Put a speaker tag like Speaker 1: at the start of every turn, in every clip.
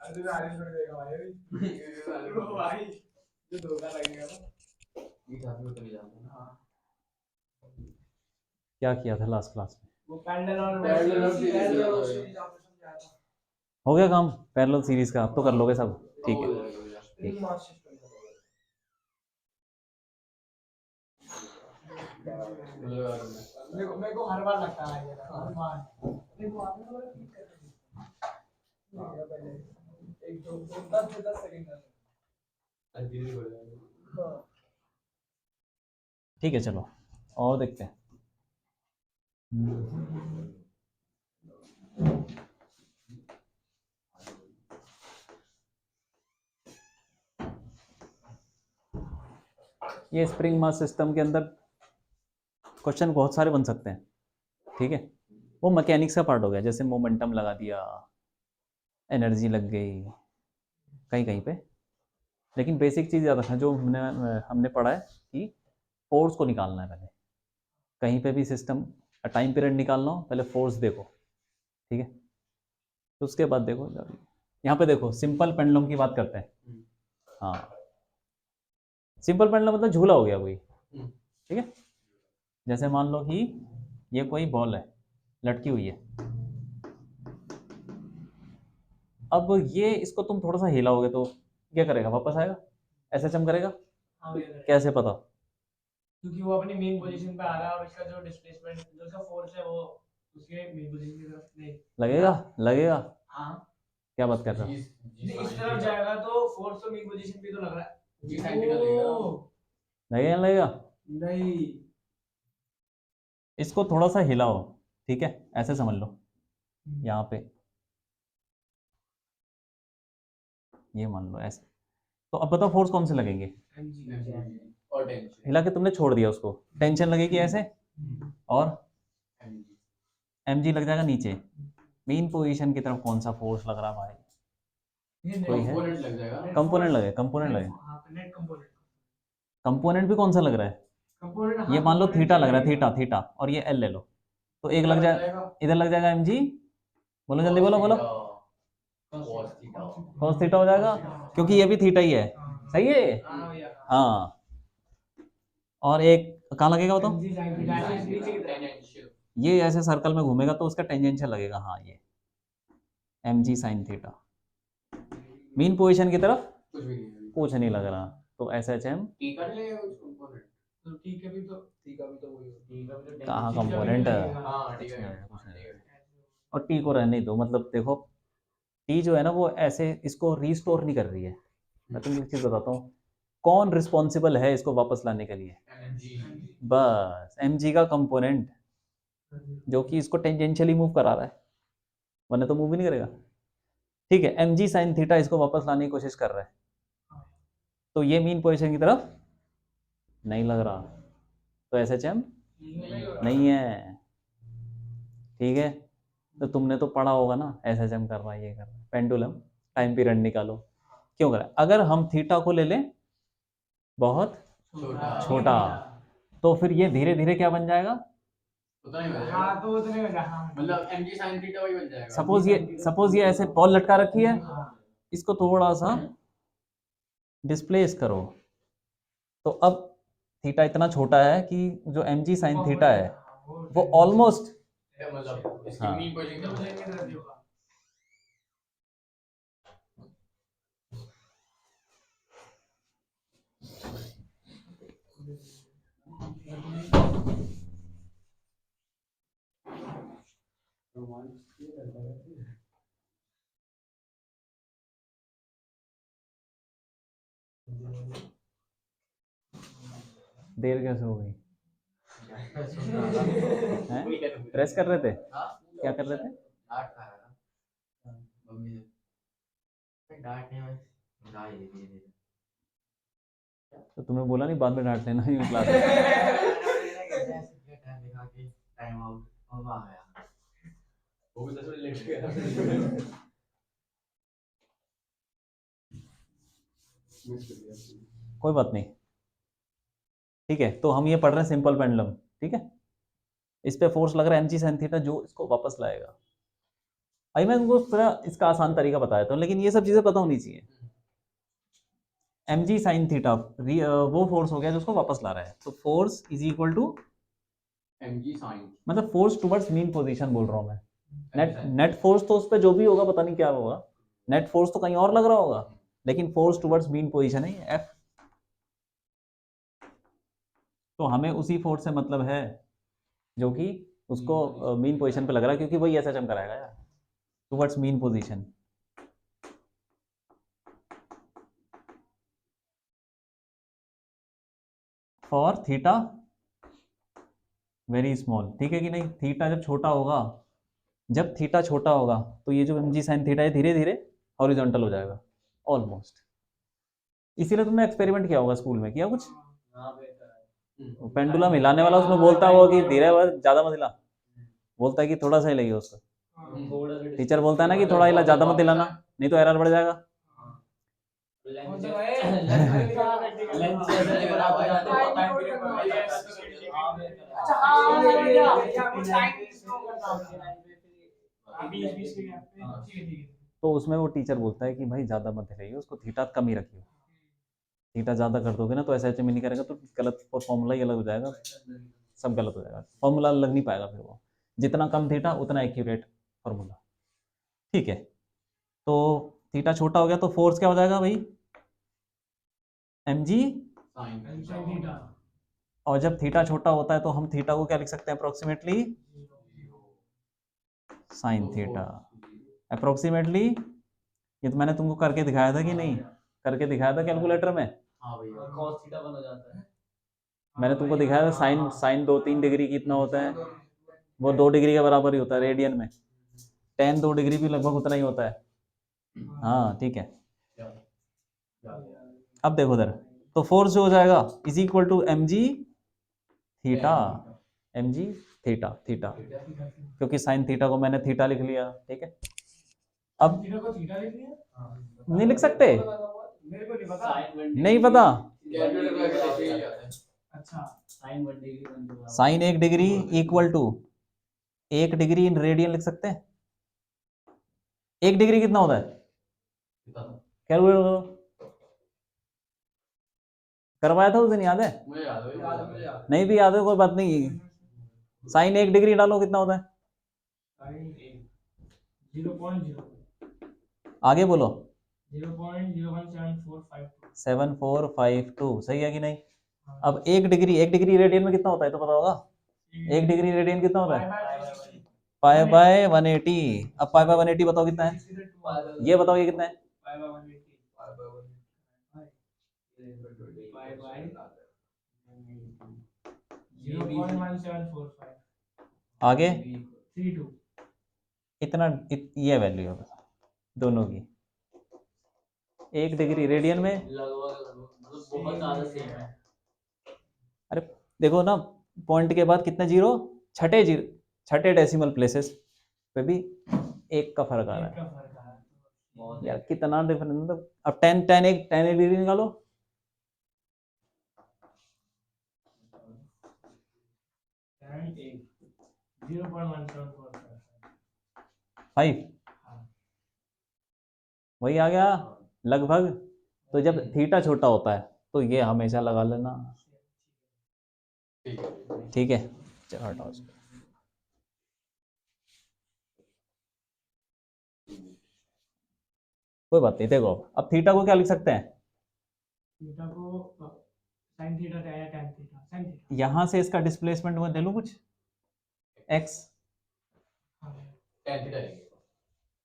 Speaker 1: अरे आगे कर देगा भाई वो भाई जो धोखा लगेगा ना ये साथ में तो नहीं जाता ना। हाँ
Speaker 2: क्या किया था लास्ट क्लास में?
Speaker 1: वो पैरेलल और सीरीज ऑपरेशन किया था।
Speaker 2: हो गया काम पैरेलल सीरीज का? अब तो कर लोगे सब? ठीक है
Speaker 1: स्प्रिंग मास सिस्टम मेरे को हर बार लगता है ये हर बार मेरे को आपने बोला ठीक कर दिया पहले एक दो 10 सेकंड का धीरे हो जाएगा। हाँ
Speaker 2: ठीक है, चलो और देखते हैं। ये स्प्रिंग मास सिस्टम के अंदर क्वेश्चन बहुत सारे बन सकते हैं, ठीक है। वो मैकेनिक्स का पार्ट हो गया, जैसे मोमेंटम लगा दिया, एनर्जी लग गई कहीं कहीं पे। लेकिन बेसिक चीज़ याद रखना, जो हमने पढ़ा है कि फोर्स को निकालना है पहले। कहीं पे भी सिस्टम टाइम पीरियड निकालना हो, पहले फोर्स देखो, ठीक है। तो उसके बाद देखो, यहाँ पे देखो सिंपल पेंडुलम की बात करते हैं। हाँ, सिंपल पेंडुलम मतलब झूला हो गया कोई, ठीक है। जैसे मान लो कि ये कोई बॉल है, लटकी हुई है। अब ये इसको तुम थोड़ा सा हिलाओगे तो क्या करेगा? वापस आएगा, ऐसे चम करेगा।
Speaker 1: हाँ
Speaker 2: कैसे पता?
Speaker 1: क्योंकि वो अपनी मेन पोजीशन पे आ रहा है और इसका जो डिस्प्लेसमेंट जो उसका फोर्स है वो उसके मेन पोजीशन की तरफ नहीं
Speaker 2: लगेगा लगेगा।
Speaker 1: हाँ
Speaker 2: क्या बात कर रहे हो?
Speaker 1: इस तरफ जाएगा तो फोर्स तो मेन पोजीशन पे तो लग रहा है जी साइन थीटा
Speaker 2: लगेगा लगेगा।
Speaker 1: नहीं
Speaker 2: इसको थोड़ा सा हिलाओ, ठीक है, ऐसे समझ लो। यहाँ पे ये मान लो ऐसे। तो अब बताओ फोर्स कौन से लगेंगे?
Speaker 1: और टेंशन
Speaker 2: हिला के तुमने छोड़ दिया उसको, टेंशन लगेगी ऐसे, और mg लग जाएगा नीचे। मेन पोजीशन की तरफ कौन सा फोर्स लग रहा भाई? कोई है?
Speaker 1: कंपोनेंट लग जाएगा
Speaker 2: कंपोनेंट लगे, कंपोनेंट लगे।
Speaker 1: नेट कंपोनेंट
Speaker 2: कंपोनेंट भी कौन सा लग रहा है?
Speaker 1: कंपोनेंट
Speaker 2: ये मान लो थीटा लग रहा है, थीटा थीटा, और ये एल ले लो, तो एक लग जाएगा, इधर लग जाएगा mg। बोलो जल्दी बोलो बोलो। cos थीटा हो जाएगा, क्योंकि ये भी थीटा ही है, सही है ये? हाँ। और एक कहाँ लगेगा बताओ? ये ऐसे सर्कल में घूमेगा तो उसका टेंजेंशियल लगेगा, हाँ ये mg sin theta. Mean position की तरफ कुछ नहीं लग रहा, तो एस एच एम कहाँ कंपोनेंट है? और टी को रहने दो, मतलब देखो टी जो है ना वो ऐसे इसको रीस्टोर नहीं कर रही है। मैं तुमको एक चीज बताता हूँ, कौन रिस्पॉन्सिबल है इसको वापस लाने के लिए? बस mg का कंपोनेंट, जो कि इसको टेंजेंशियली मूव करा रहा है, वरना तो मूव ही नहीं करेगा। ठीक है, mg sin थीटा इसको वापस लाने की कोशिश कर रहा है, तो ये मीन पोजीशन की तरफ नहीं लग रहा, तो एस एच एम नहीं है, ठीक है। तो तुमने तो पढ़ा होगा ना, एस एच एम कर रहा है, ये कर रहा है, पेंडुलम टाइम पीरियड निकालो, क्यों कर रहा है? अगर हम थीटा को ले लें बहुत छोटा, तो फिर ये धीरे धीरे क्या बन जाएगा?
Speaker 1: मतलब mg sin थीटा वही बन जाएगा।
Speaker 2: सपोज ये ऐसे बॉल लटका रखी है, इसको थोड़ा सा डिस्प्लेस करो, तो अब थीटा इतना छोटा है कि जो mg sin थीटा है वो ऑलमोस्ट,
Speaker 1: मतलब इसकी
Speaker 2: हाँ,
Speaker 1: मीन पोजीशन
Speaker 2: देर कैसे हो गई? प्रेस कर रहे थे? क्या कर रहे थे?
Speaker 1: डांट खा रहा था मम्मी से डांट नहीं मैं गाय दे
Speaker 2: तो तुमने बोला नहीं बाद में डांट लेना ये क्लास?
Speaker 1: टाइम दिखा के टाइम आउट और आ गया वो भी 10 मिनट लेट गया
Speaker 2: कोई बात नहीं, ठीक है। तो हम ये पढ़ रहे हैं सिंपल पेंडुलम, ठीक है। इस पे फोर्स लग रहा है mg sin थीटा, जो इसको वापस लाएगा। अभी मैं तुमको थोड़ा इसका आसान तरीका बता देता हूँ, लेकिन ये सब चीज़ें पता होनी चाहिए। mg sin थीटा वो फोर्स हो गया जो उसको वापस ला रहा है, तो force is equal to
Speaker 3: mg sin
Speaker 2: मतलब फोर्स टुवर्ड्स मीन पोजीशन बोल रहा हूँ मैं। नेट फोर्स तो उस पर जो भी होगा पता नहीं क्या होगा, नेट फोर्स तो कहीं और लग रहा होगा, लेकिन फोर्स टुवर्ड्स मीन पोजीशन है एफ। तो हमें उसी फोर्स से मतलब है जो कि उसको मीन पोजीशन पे लग रहा है, क्योंकि वही ऐसा चमक रहेगा यार, towards mean position. For theta very small, ठीक है कि नहीं। थीटा जब छोटा होगा, जब थीटा छोटा होगा तो ये जो mg sin थीटा है धीरे धीरे हॉरिजॉन्टल हो जाएगा ऑलमोस्ट। इसीलिए तुमने एक्सपेरिमेंट किया होगा स्कूल में, किया कुछ पेंडुलम हिलाने वाला, उसमें बोलता होगा कि धीरे ज्यादा मत हिला, बोलता है कि थोड़ा सा ही लगी उसको। टीचर बोलता है ना कि थोड़ा हिला, ज्यादा मत हिलाना नहीं तो एरर बढ़ जाएगा। तो उसमें वो टीचर बोलता है कि भाई ज्यादा मत हिलाइए उसको, थीटा कम ही रखिए, थीटा ज्यादा कर दोगे ना तो ऐसे ऐसे में नहीं करेगा तो गलत, फॉर्मूला ही अलग हो जाएगा, सब गलत हो जाएगा, फॉर्मूला लग नहीं पाएगा फिर वो, जितना कम थीटा उतना एक्यूरेट फॉर्मूला। ठीक है, तो थीटा छोटा हो गया तो फोर्स क्या हो जाएगा भाई, mg, और जब थीटा छोटा होता है तो हम थीटा को क्या लिख सकते हैं अप्रोक्सीमेटली साइन थीटा। अप्रोक्सीमेटली ये तो मैंने तुमको करके दिखाया था कि नहीं, करके दिखाया था कैलकुलेटर में।
Speaker 3: हाँ भैया
Speaker 1: cos थीटा 1 हो जाता है।
Speaker 2: मैंने तुमको दिखाया था साइन साइन 2-3 डिग्री कितना होता है, वो 2 डिग्री के बराबर ही होता है रेडियन में, tan 2 डिग्री भी लगभग उतना ही होता है। हाँ ठीक है, अब देखो उधर, तो फोर्स जो हो जाएगा is equal to mg theta, mg theta, theta क्योंकि साइन थीटा को मैंने थीटा लिख लिया, ठीक है। अब नहीं लिख सकते,
Speaker 1: मेरे को नहीं पता,
Speaker 2: नहीं पता,
Speaker 1: अच्छा sin 1 degree
Speaker 2: sine 1 degree equal to 1 degree in radian लिख सकते हैं। 1 डिग्री कितना होता है, कैलकुलेट करो, करवाया था उस दिन, याद है?
Speaker 3: मुझे याद है
Speaker 2: नहीं भी याद है कोई बात नहीं, साइन 1 डिग्री डालो कितना होता है,
Speaker 1: 0.0
Speaker 2: आगे बोलो,
Speaker 1: 0.01745
Speaker 2: 7452, सही है कि नहीं। अब 1 डिग्री रेडियन में कितना होता है तो पता होगा, 1 डिग्री रेडियन कितना होता है, पाई बाय 180। अब पाई बाय 180 बताओ कितना है, ये बताओ ये कितना है, आगे इतना ये वैल्यू है बस दोनों की, 1 डिग्री रेडियन में,
Speaker 1: बहुत ज्यादा सेम है।
Speaker 2: अरे देखो ना पॉइंट के बाद कितने जीरो, छठे डेसिमल प्लेसेस पे भी 1 का फर्क आ रहा है यार, कितना डिफरेंस, मतलब अब 10 डिग्री निकालो, 5 वही आ गया लगभग। तो जब थीटा छोटा होता है तो ये हमेशा लगा लेना, ठीक है। चलो हटाओ इसको। कोई बात नहीं, देखो अब थीटा को क्या लिख सकते हैं,
Speaker 1: थीटा को sin थीटा या tan थीटा, sin थीटा
Speaker 2: यहां से इसका डिस्प्लेसमेंट में दे लूं कुछ x,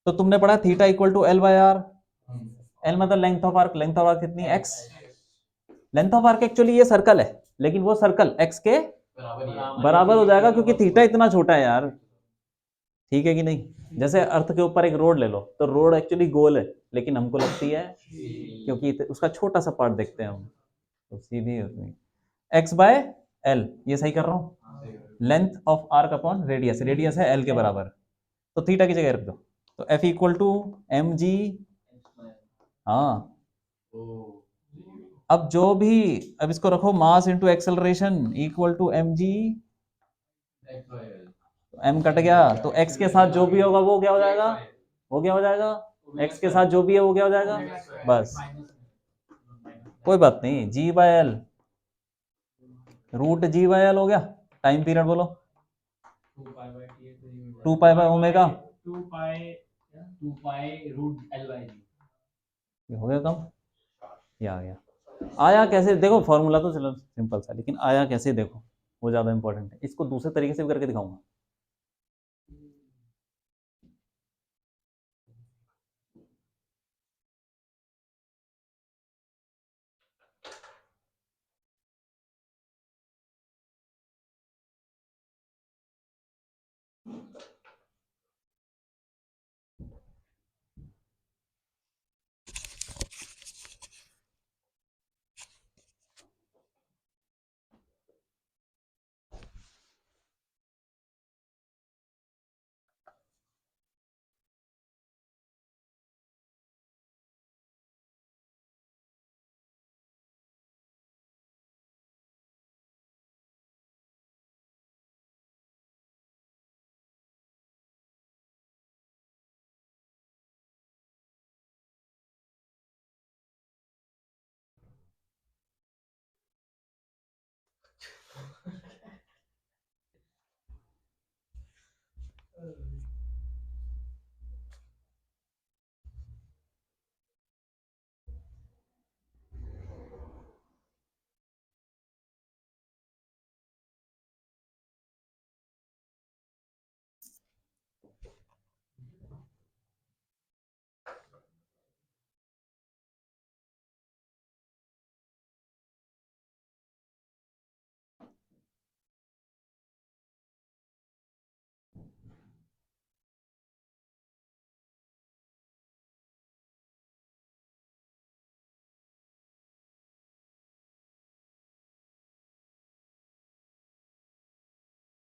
Speaker 2: तो तुमने पढ़ा theta equal to L by R, L मतलब length of arc, length of arc कितनी है x, length of arc actually ये सर्कल है, लेकिन वो सर्कल x के बराबर हो जाएगा क्योंकि थीटा इतना छोटा है यार, ठीक है कि नहीं। जैसे अर्थ के ऊपर एक रोड ले लो, तो रोड एक्चुअली गोल है लेकिन हमको लगती है क्योंकि उसका छोटा सा पार्ट देखते हैं हम, तो सीधी उतनी x बाय एल, ये सही कर रहा हूँ, length of arc upon radius, radius है l के बराबर, तो थीटा की जगह रख दो, तो f equal to M G, हाँ अब जो भी, अब इसको रखो mass into acceleration equal to M G, M cut गया तो x के साथ जो भी होगा वो क्या हो जाएगा वो क्या हो जाएगा, x के साथ जो भी है वो क्या हो जाएगा, बस कोई बात नहीं, g/l रूट g/l हो गया। टाइम पीरियड बोलो, 2 पाई रूट l/g, ये हो गया कम, ये आ गया। आया कैसे देखो, फॉर्मूला तो चलो सिंपल सा, लेकिन आया कैसे देखो वो ज़्यादा इंपॉर्टेंट है। इसको दूसरे तरीके से भी करके दिखाऊंगा।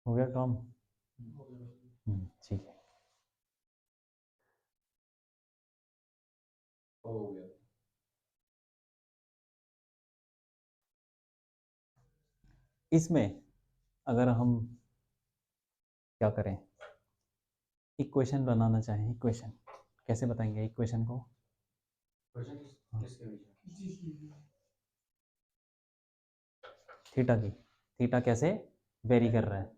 Speaker 2: हो गया काम, ठीक है।
Speaker 3: हो गया।
Speaker 2: इसमें अगर हम क्या करें, इक्वेशन बनाना चाहें, इक्वेशन कैसे बताएंगे इक्वेशन को,
Speaker 3: किसके बीच
Speaker 2: थीटा की, थीटा कैसे वेरी कर रहा है,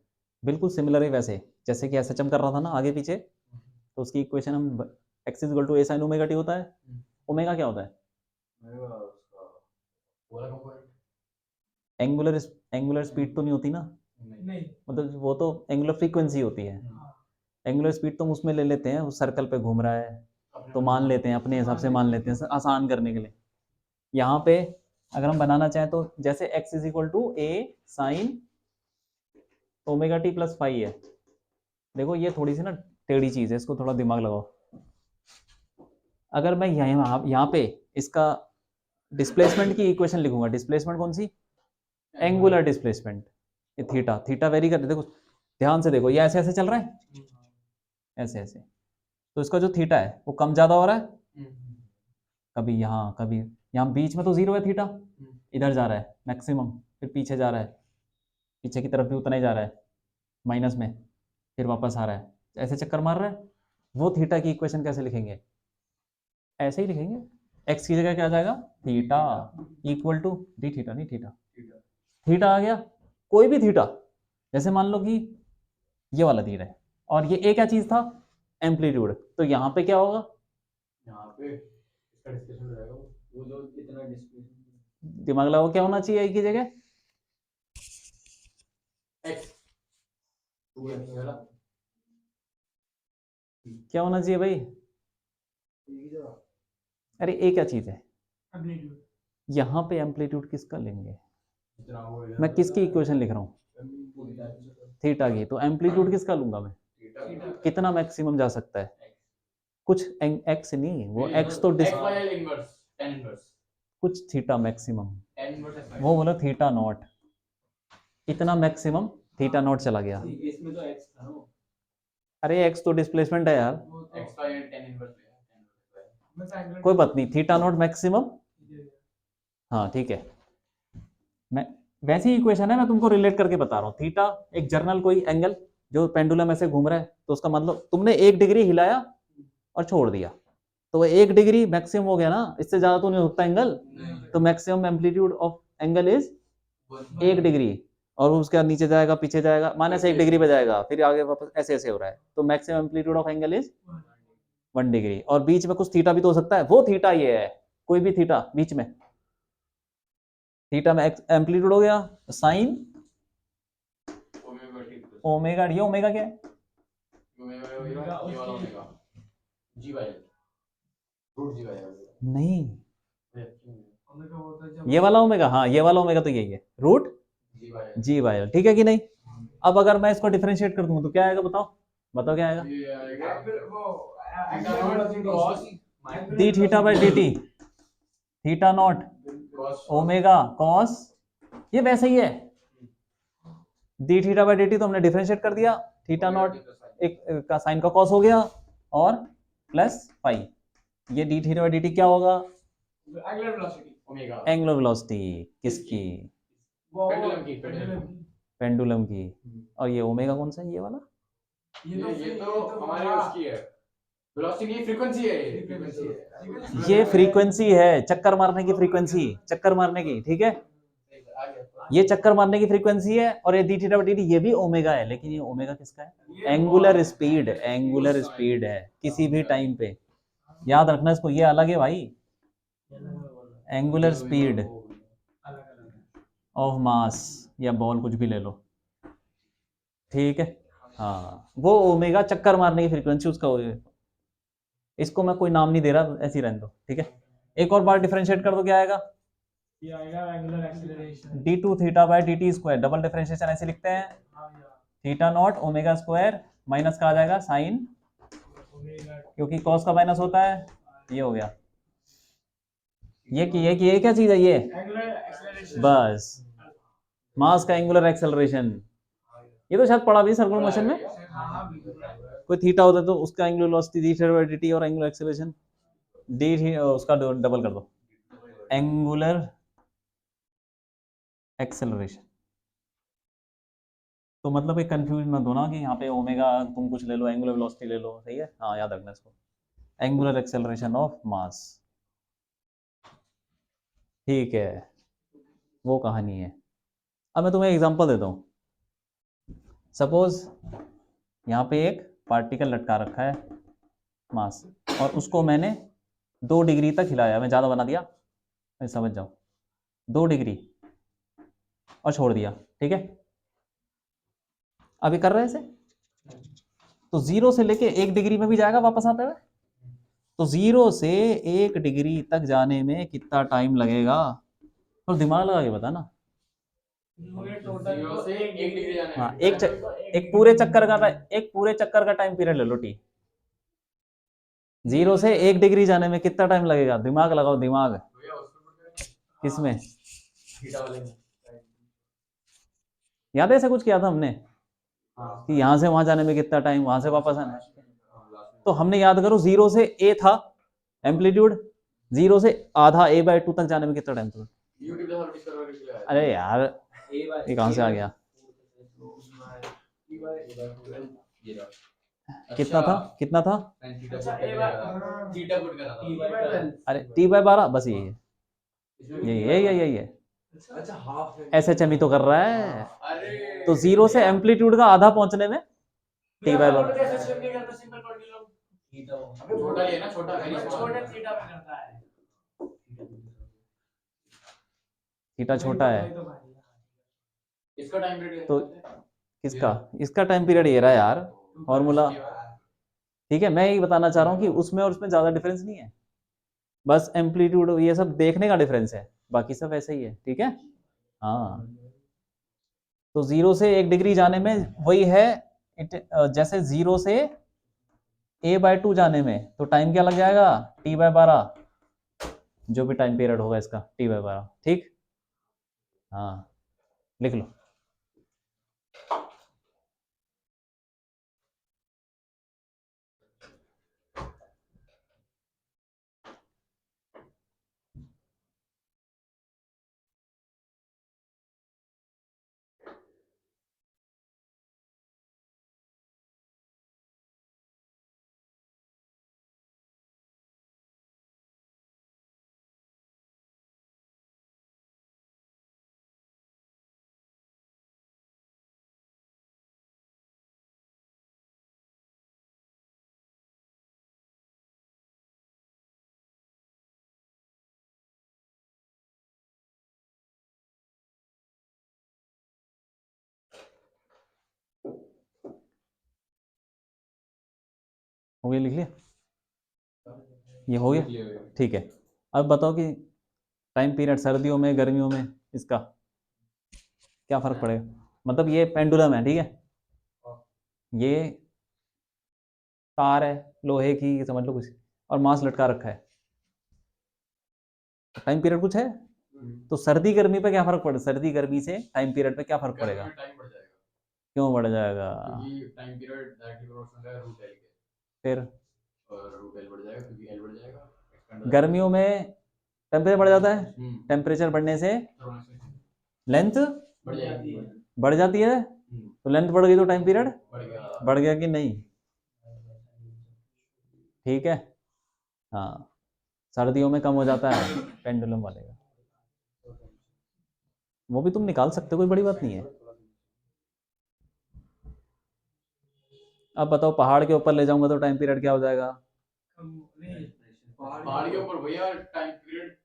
Speaker 2: बिल्कुल सिमिलर है वैसे जैसे कि एसएचएम कर रहा था ना आगे पीछे, तो उसकी इक्वेशन हम x is equal to a sin omega T होता है, ओमेगा क्या होता है, एंगुलर एंगुलर स्पीड तो नहीं होती ना,
Speaker 1: नहीं
Speaker 2: मतलब वो तो एंगुलर फ्रीक्वेंसी होती है। एंगुलर स्पीड तो हम उसमें ले लेते हैं, उस सर्कल पे घूम रहा है तो मान लेते हैं, अपने हिसाब से मान लेते हैं आसान करने के लिए। यहाँ पे अगर हम बनाना चाहें तो जैसे x is equal to a sine omega T plus phi है, देखो ये थोड़ी सी ना टेढ़ी चीज है, इसको थोड़ा दिमाग लगाओ। अगर मैं यहाँ पे इसका डिस्प्लेसमेंट की इक्वेशन लिखूंगा, डिस्प्लेसमेंट कौन सी, एंगुलर डिस्प्लेसमेंट, ये थीटा, थीटा वेरी कर, देखो ध्यान से देखो, ये ऐसे ऐसे चल रहा है, ऐसे ऐसे, तो इसका जो थीटा है वो कम ज्यादा हो रहा है, कभी यहाँ बीच में तो जीरो है थीटा, इधर जा रहा है मैक्सिमम, फिर पीछे जा रहा है, पीछे की तरफ भी उतना ही जा रहा है माइनस में, फिर वापस आ रहा है, ऐसे चक्कर मार रहा है। वो थीटा की इक्वेशन कैसे लिखेंगे, ऐसे ही लिखेंगे, एक्स की जगह क्या आ जाएगा, theta equal to D theta, नहीं थीटा, थीटा आ गया, कोई भी थीटा, जैसे मान लो कि ये वाला थीटा है और ये ए क्या चीज था, एम्पलीट्यूड, तो यहाँ पे क्या होगा,
Speaker 3: यहाँ पे इसका डिस्कशन हो जाएगा, वो जो इतना डिस्कशन,
Speaker 2: दिमाग लगाओ, क्या होना चाहिए ए की जगह,
Speaker 3: x 2x वाला
Speaker 2: क्या होना चाहिए भाई, अरे ए क्या चीज है, यहाँ पे एम्पलीट्यूड किसका लेंगे, मैं किसकी इक्वेशन लिख रहा हूँ, थीटा की, तो एम्पलीट्यूड किसका लूंगा मैं, कितना मैक्सिमम जा सकता है, कुछ एक्स नहीं, वो एक्स तो कुछ थीटा मैक्सिमम, वो बोला थीटा नॉट, इतना मैक्सिमम थीटा नॉट चला गया,
Speaker 3: इसमें तो x था ना,
Speaker 2: अरे एक्स तो डिस्प्लेसमेंट है यार,
Speaker 3: x का tan इनवर्स
Speaker 2: कोई बात नहीं, थीटा नॉट मैक्सिमम, हाँ ठीक है, मैं वैसी ही इक्वेशन है, मैं तुमको रिलेट करके बता रहा हूँ, थीटा एक जर्नल कोई एंगल जो पेंडुलम ऐसे घूम रहा है, तो उसका मतलब तुमने 1 डिग्री हिलाया और छोड़ दिया, तो वो 1 डिग्री मैक्सिमम हो गया ना, इससे ज़्यादा तो नहीं हो सकता एंगल, तो maximum amplitude of angle is 1 degree, और उसके बाद नीचे जाएगा, पीछे जाएगा, -1 डिग्री पे जाएगा, फिर आगे वापस ऐसे ऐसे हो रहा है, तो maximum amplitude of angle is 1 degree. और बीच में कुछ थीटा भी तो हो सकता है, वो थीटा ये है, कोई भी थीटा बीच में, थीटा में एम्पलीट्यूड हो गया साइन ओमेगा, ये ओमेगा क्या है? नहीं, ये वाला ओमेगा, हाँ ये वाला ओमेगा तो यही है, रूट जी बाई एल, ठीक है कि नहीं? अब अगर मैं इसको डिफरेंशिएट कर दूं तो क्या आएगा, बताओ बताओ क्या आएगा? D theta by D T, theta naught omega cos, ये वैसे ही है, D theta by D T तो हमने डिफरेंशिएट कर दिया, थीटा नॉट एक का साइन का कॉस हो गया, और प्लस फाई, ये D theta by D T क्या होगा? एंगुलर वेलोसिटी किसकी? पेंडुलम की। और ये ओमेगा कौन सा है, ये वाला?
Speaker 3: ये तो हमारे उसकी है, वेलोसिटी नहीं, फ्रीक्वेंसी है, ये फ्रीक्वेंसी है,
Speaker 2: ये फ्रीक्वेंसी है, चक्कर मारने की फ्रीक्वेंसी, चक्कर मारने की, ठीक है, ये चक्कर मारने की फ्रीक्वेंसी है, और ये D theta by D T ये भी ओमेगा है, लेकिन ये ओमेगा किसका है? एंगुलर स्पीड, एंगुलर स्पीड है किसी भी टाइम पे, याद रखना इसको, ये अलग है भाई, एंगुलर स्पीड ऑफ मास या बॉल कुछ भी ले लो, ठीक है, हाँ वो ओमेगा चक्कर मारने की फ्रीक्वेंसी उसका इसको मैं कोई नाम नहीं दे रहा, ऐसे ही रहने दो, ठीक है। एक और बार डिफरेंशिएट कर दो, क्या आएगा?
Speaker 1: ये आएगा angular acceleration,
Speaker 2: D two theta by D T square, double differentiation ऐसे लिखते हैं, theta naught omega square minus का आ जाएगा साइन, क्योंकि कॉस का माइनस होता है, ये हो गया, ये क्या चीज है ये? बस मास का एंगुलर एक्सेलरेशन, ये तो शायद पढ़ा भी सर्कुलर मोशन में, कोई थीटा होता है तो उसका angular velocity D theta by D T, और एंगुलर एक्सेलरेशन डी उसका डबल कर दो, एंगुलर एक्सेलरेशन। तो मतलब एक कंफ्यूज मत होना कि यहाँ पे ओमेगा तुम कुछ ले लो, एंगुलर वेलोसिटी ले लो, सही है, हाँ याद रखना इसको, एंगुलर एक्सेलरेशन ऑफ मास, ठीक है, वो कहानी है। अब मैं तुम्हें एग्जांपल देता हूँ, सपोज यहाँ पे एक पार्टिकल लटका रखा है मास, और उसको मैंने 2 डिग्री तक हिलाया, मैं ज़्यादा बना दिया, मैं समझ जाओ 2 डिग्री, और छोड़ दिया, ठीक है, अभी कर रहे हैं इसे, तो 0 से लेके 1 डिग्री में भी जाएगा वापस आते हुए, तो 0 से 1 डिग्री तक जाने में कितना टाइम लगेगा, और दिमाग लगा के बता ना।
Speaker 3: 0 से 1 डिग्री जाना है,
Speaker 2: हाँ एक पूरे चक्कर का टाइम पीरियड ले लो टी, 0 से 1 डिग्री जाने में कितना टाइम लगेगा, दिमाग लगाओ, दिमाग किसमें,
Speaker 3: थीटा वाले में,
Speaker 2: याद है ऐसा कुछ किया था हमने कि यहां से वहां जाने में कितना टाइम, वहां से वापस आना, तो हमने याद करो 0 से ए था एम्पलीट्यूड, 0 से आधा a बाई 2 तक जाने में कितना टाइम था? अरे यार ये कहां से आ गया, कितना था अरे टी बाई 12, बस यही है
Speaker 3: अच्छा हाफ है,
Speaker 2: एस एच एम ही तो कर रहा है, तो 0 से एम्पलीट्यूड का आधा पहुंचने में टी बाई 12,
Speaker 3: छोटा लिया ना, छोटा
Speaker 2: थीटा छोटा है,
Speaker 3: इसका टाइम पीरियड
Speaker 2: तो किसका, इसका टाइम पीरियड ये रहा यार फॉर्मूला, ठीक है, मैं यही बताना चाह रहा हूँ कि उसमें और उसमें ज़्यादा डिफरेंस नहीं है, बस एम्पलीट्यूड ये सब देखने का डिफरेंस है, बाकी सब ऐसे ही है, ठीक है, हाँ, तो 0 से 1 डिग्री जाने में वही है, जैसे 0 से a बाई 2 जाने में, तो टाइम क्या लग जाएगा, t बाई 12, जो भी टाइम पीरियड होगा इसका t बाई 12, ठीक, हाँ लिख लो। हो गया, लिख लिया, ये हो गया, ठीक है। अब बताओ कि टाइम पीरियड सर्दियों में गर्मियों में इसका क्या फर्क पड़ेगा। मतलब ये पेंडुलम है, ठीक है, ये तार है लोहे की समझ लो कुछ, और मांस लटका रखा है, टाइम पीरियड कुछ है। तो सर्दी गर्मी पे क्या फर्क पड़ेगा, सर्दी गर्मी से टाइम पीरियड पे क्या फर्क पड़ेगा,
Speaker 3: टाइम बढ़ जाएगा
Speaker 2: क्यों बढ़ जाएगा,
Speaker 3: क्योंकि टाइम पीरियड डायरेक्टली प्रोपोर्शनल है रूट एल के,
Speaker 2: फिर
Speaker 3: और रूट एल बढ़ जाएगा क्योंकि एल बढ़ जाएगा, expand हो
Speaker 2: गर्मियों में टेम्परेचर बढ़ जाता है,
Speaker 3: जाएगा।
Speaker 2: टेम्परेचर बढ़ने से लेंथ
Speaker 3: बढ़ जाएगी।
Speaker 2: बढ़ जाती है, तो लेंथ बढ़ गई तो टाइम पीरियड
Speaker 3: बढ़ गया।
Speaker 2: बढ़ गया कि नहीं, ठीक है। हाँ, सर्दियों में कम हो जाता है पेंडुलम वाले का, वो भी तुम निकाल सकते हो, कोई बड़ी बात नहीं है। अब बताओ पहाड़ के ऊपर ले जाऊंगा तो टाइम पीरियड क्या हो जाएगा,
Speaker 3: पहाड़ के ऊपर भैया टाइम पीरियड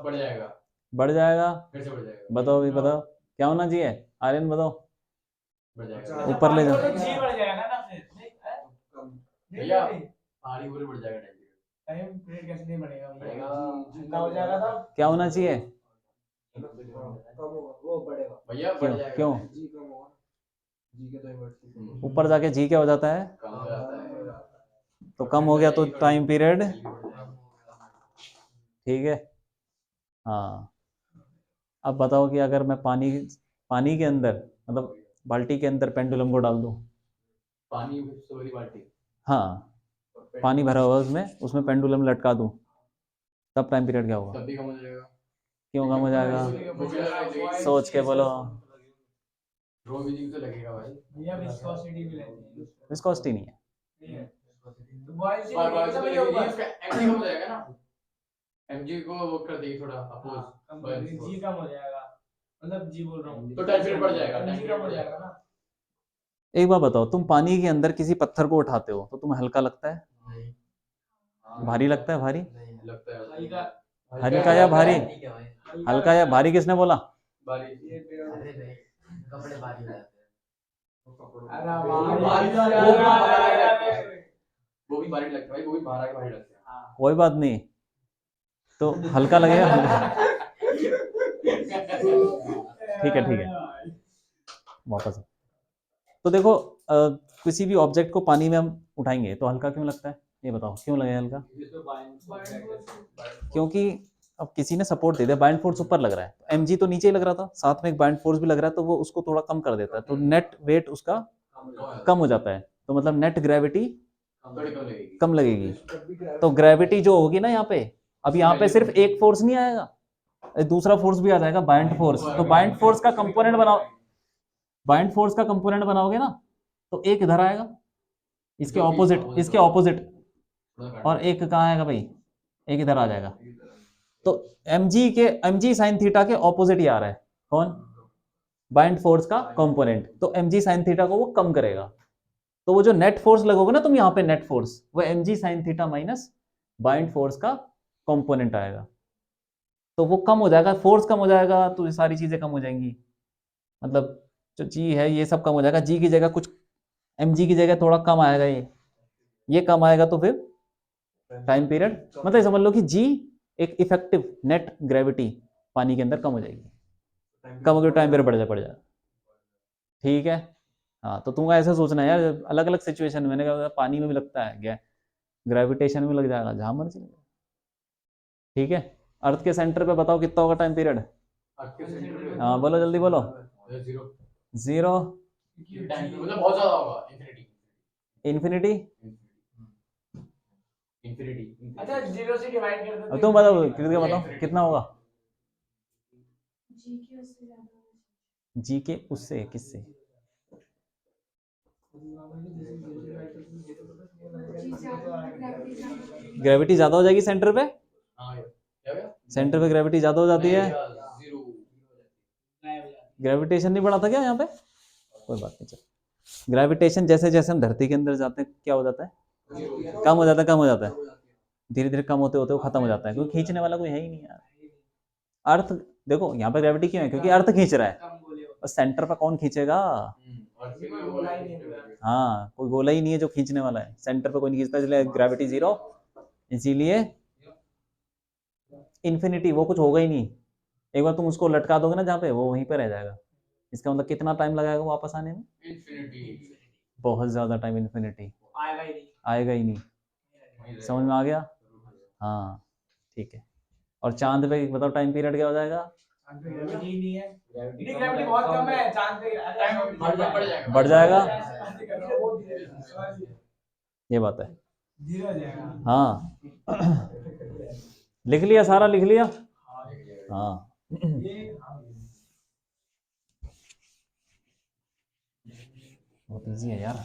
Speaker 3: बढ़ जाएगा,
Speaker 2: बढ़ जाएगा,
Speaker 3: फिर से बढ़ जाएगा,
Speaker 2: बताओ भी बताओ क्या होना चाहिए, आर्यन बताओ,
Speaker 3: बढ़ जाएगा
Speaker 2: ऊपर ले जाओ,
Speaker 1: जी बढ़ जाएगा ना फिर
Speaker 3: भैया, पहाड़ी ऊपर बढ़ जाएगा
Speaker 1: टाइम पीरियड कैसे नहीं बढ़ेगा
Speaker 3: बढ़ेगा।
Speaker 1: कितना हो जाएगा तब
Speaker 2: क्या होना चाहिए,
Speaker 4: कम होगा, वो बढ़ेगा।
Speaker 3: भैया
Speaker 2: क्यों
Speaker 3: बढ़ जाएगा,
Speaker 2: क्यों,
Speaker 4: जी कम होगा, जी के तो इन्वर्स
Speaker 2: ऊपर जाके जी क्या हो जाता है,
Speaker 3: कम हो जाता है,
Speaker 2: तो कम हो गया तो टाइम पीरियड, ठीक है। हाँ, अब बताओ कि अगर मैं पानी के अंदर मतलब बाल्टी के अंदर पेंडुलम को डाल दूं,
Speaker 3: पानी से भरी बाल्टी,
Speaker 2: हाँ पानी भरा हुआ है उसमें, उसमें पेंडुलम लटका दूं, तब टाइम पीरियड क्या होगा,
Speaker 3: तब भी कम हो जाएगा,
Speaker 2: क्यों कम हो जाएगा, सोच के बोलो,
Speaker 3: रो विजिंग तो लगेगा भाई,
Speaker 1: भैया विस्कोसिटी भी लगती है
Speaker 2: विस्कोसिटी नहीं है,
Speaker 1: नहीं है तो बॉयज से
Speaker 3: बार बार
Speaker 1: लगेगी
Speaker 3: से
Speaker 1: ना भैया
Speaker 3: लगेगी,
Speaker 1: ऊपर
Speaker 3: उसका एमजी कम हो जाएगा ना, एमजी को वो कर देगी थोड़ा अपोज,
Speaker 1: कम कर देंगे, जी कम हो जाएगा, मतलब जी बोल रहा हूँ
Speaker 3: तो टाइम पीरियड बढ़ जाएगा,
Speaker 1: जी
Speaker 3: टाइम
Speaker 1: कम
Speaker 3: पीरियड
Speaker 1: हो
Speaker 3: बढ़
Speaker 1: जाएगा
Speaker 3: जाएगा
Speaker 1: ना।
Speaker 2: एक बात बताओ, तुम पानी के अंदर किसी पत्थर को उठाते हो तो तुम्हें हल्का लगता है, भारी लगता है, भारी,
Speaker 3: लगता है
Speaker 1: हल्का
Speaker 2: हल्का या भारी, हल्का या भारी किसने बोला,
Speaker 3: बारी,
Speaker 4: कपड़े भारी हो जाते हैं।
Speaker 1: अरे
Speaker 3: वो भी भारी लगता है भाई, वो भी बाहर आके भारी लगता है,
Speaker 2: कोई बात नहीं, तो हल्का लगेगा, ठीक है ठीक है, वापस। तो देखो किसी भी ऑब्जेक्ट को पानी में हम उठाएंगे तो हल्का क्यों लगता है, ये बताओ क्यों लगेगा हल्का, क्योंकि अब किसी ने सपोर्ट दे दिया, बाइंड फोर्स ऊपर लग रहा है, तो mg तो नीचे ही लग रहा था, साथ में एक बाइंड फोर्स भी लग रहा है, तो वो उसको थोड़ा कम कर देता है, तो नेट वेट उसका कम हो जाता है, तो मतलब नेट ग्रेविटी
Speaker 3: थोड़ी कम लगेगी,
Speaker 2: कम लगेगी। तो ग्रेविटी जो होगी ना यहाँ पे, अब यहाँ पे सिर्फ एक फोर्स नहीं आएगा, दूसरा फोर्स भी आ जाएगा, बाइंड फोर्स। तो बाइंड फोर्स का कंपोनेंट बनाओ, बाइंड फोर्स का कंपोनेंट बनाओगे ना, तो एक इधर आएगा, इसके ऑपोजिट, और एक कहाँ आएगा भाई, एक इधर आ जाएगा। तो mg साइन थीटा के ऑपोजिट ही आ रहा है, कौन, बाइंड फोर्स का कंपोनेंट, तो mg साइन थीटा को वो कम करेगा, तो वो जो नेट फोर्स लगोगे ना तुम यहाँ पे, नेट फोर्स वो mg sine theta minus bind force का कंपोनेंट आएगा, तो वो कम हो जाएगा, फोर्स कम हो जाएगा तो ये सारी चीजें कम हो जाएंगी, मतलब जो जी है ये सब कम हो जाएगा, जी की जगह कुछ mg की जगह थोड़ा कम आएगा, ये कम आएगा, तो फिर टाइम पीरियड मतलब समझ लो कि जी एक इफेक्टिव नेट ग्रेविटी पानी के अंदर कम हो जाएगी, कम होकर टाइम पीरियड बढ़ जाएगा, ठीक है। हाँ, तो तुमको ऐसा सोचना है यार, अलग अलग सिचुएशन, मैंने कहा पानी में भी लगता है, ग्रेविटेशन में लग जाएगा, जहां मर्जी, ठीक है। अर्थ के सेंटर पे बताओ कितना होगा टाइम पीरियड, हाँ बोलो जल्दी बोलो, जीरो,
Speaker 3: मतलब बहुत ज्यादा होगा,
Speaker 2: इन्फिनिटी,
Speaker 1: अच्छा जीरो से डिवाइड कर देते
Speaker 2: अब तुम बताओ कितना होगा, जी के उससे किससे, ग्रेविटी ज्यादा हो जाएगी सेंटर पे, सेंटर पे ग्रेविटी ज्यादा हो जाती है, ग्रेविटेशन नहीं बढ़ा था क्या यहाँ पे, कोई बात नहीं, चल ग्रेविटेशन जैसे जैसे हम धरती के अंदर जाते हैं क्या हो जाता है, कम हो जाता है, कम हो जाता है, धीरे धीरे कम होते होते वो खत्म हो जाता है, क्योंकि खींचने वाला कोई है ही नहीं यार। अर्थ देखो यहाँ पे ग्रेविटी क्यों है, क्योंकि अर्थ खींच रहा है, और सेंटर पर कौन खींचेगा, हाँ, कोई गोला ही नहीं है जो खींचने वाला है, सेंटर पे कोई नहीं खींचता, इसलिए ग्रेविटी जीरो, इसीलिए इन्फिनिटी, वो कुछ होगा ही नहीं। एक बार तुम उसको लटका दोगे ना जहाँ पे, वो वहीं पे रह जाएगा। इसका मतलब कितना टाइम लगाएगा वापस आने में?
Speaker 3: इन्फिनिटी।
Speaker 2: बहुत ज्यादा टाइम, इन्फिनिटी
Speaker 1: आएगा ही नहीं।
Speaker 2: आएगा ही नहीं। समझ में आ गया? हाँ ठीक है। और चांद पे बताओ टाइम पीरियड क्या हो जाएगा?
Speaker 1: ग्रेविटी ही नहीं है, नहीं ग्रेविटी बहुत कम है, चांद पे टाइम
Speaker 2: बढ़ जाएगा।
Speaker 1: धीरे
Speaker 2: ये बात है।
Speaker 1: हो जाएगा।
Speaker 2: हाँ लिख लिया, सारा लिख लिया। हाँ
Speaker 1: ये
Speaker 2: बहुत इजी है यार।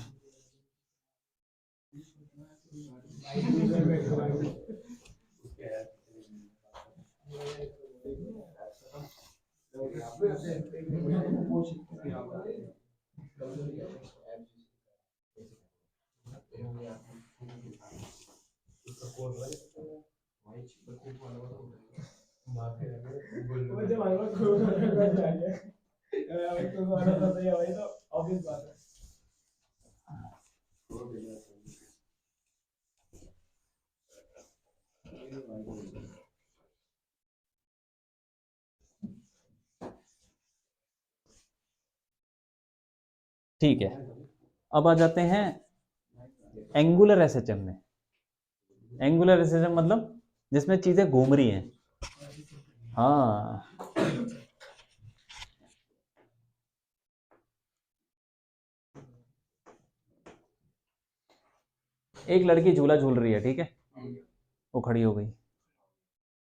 Speaker 2: ठीक है, अब आ जाते हैं एंगुलर एसएचएम में। एंगुलर एसएचएम मतलब जिसमें चीजें घूम रही हैं। हाँ एक लड़की झूला झूल रही है, ठीक है, वो खड़ी हो गई।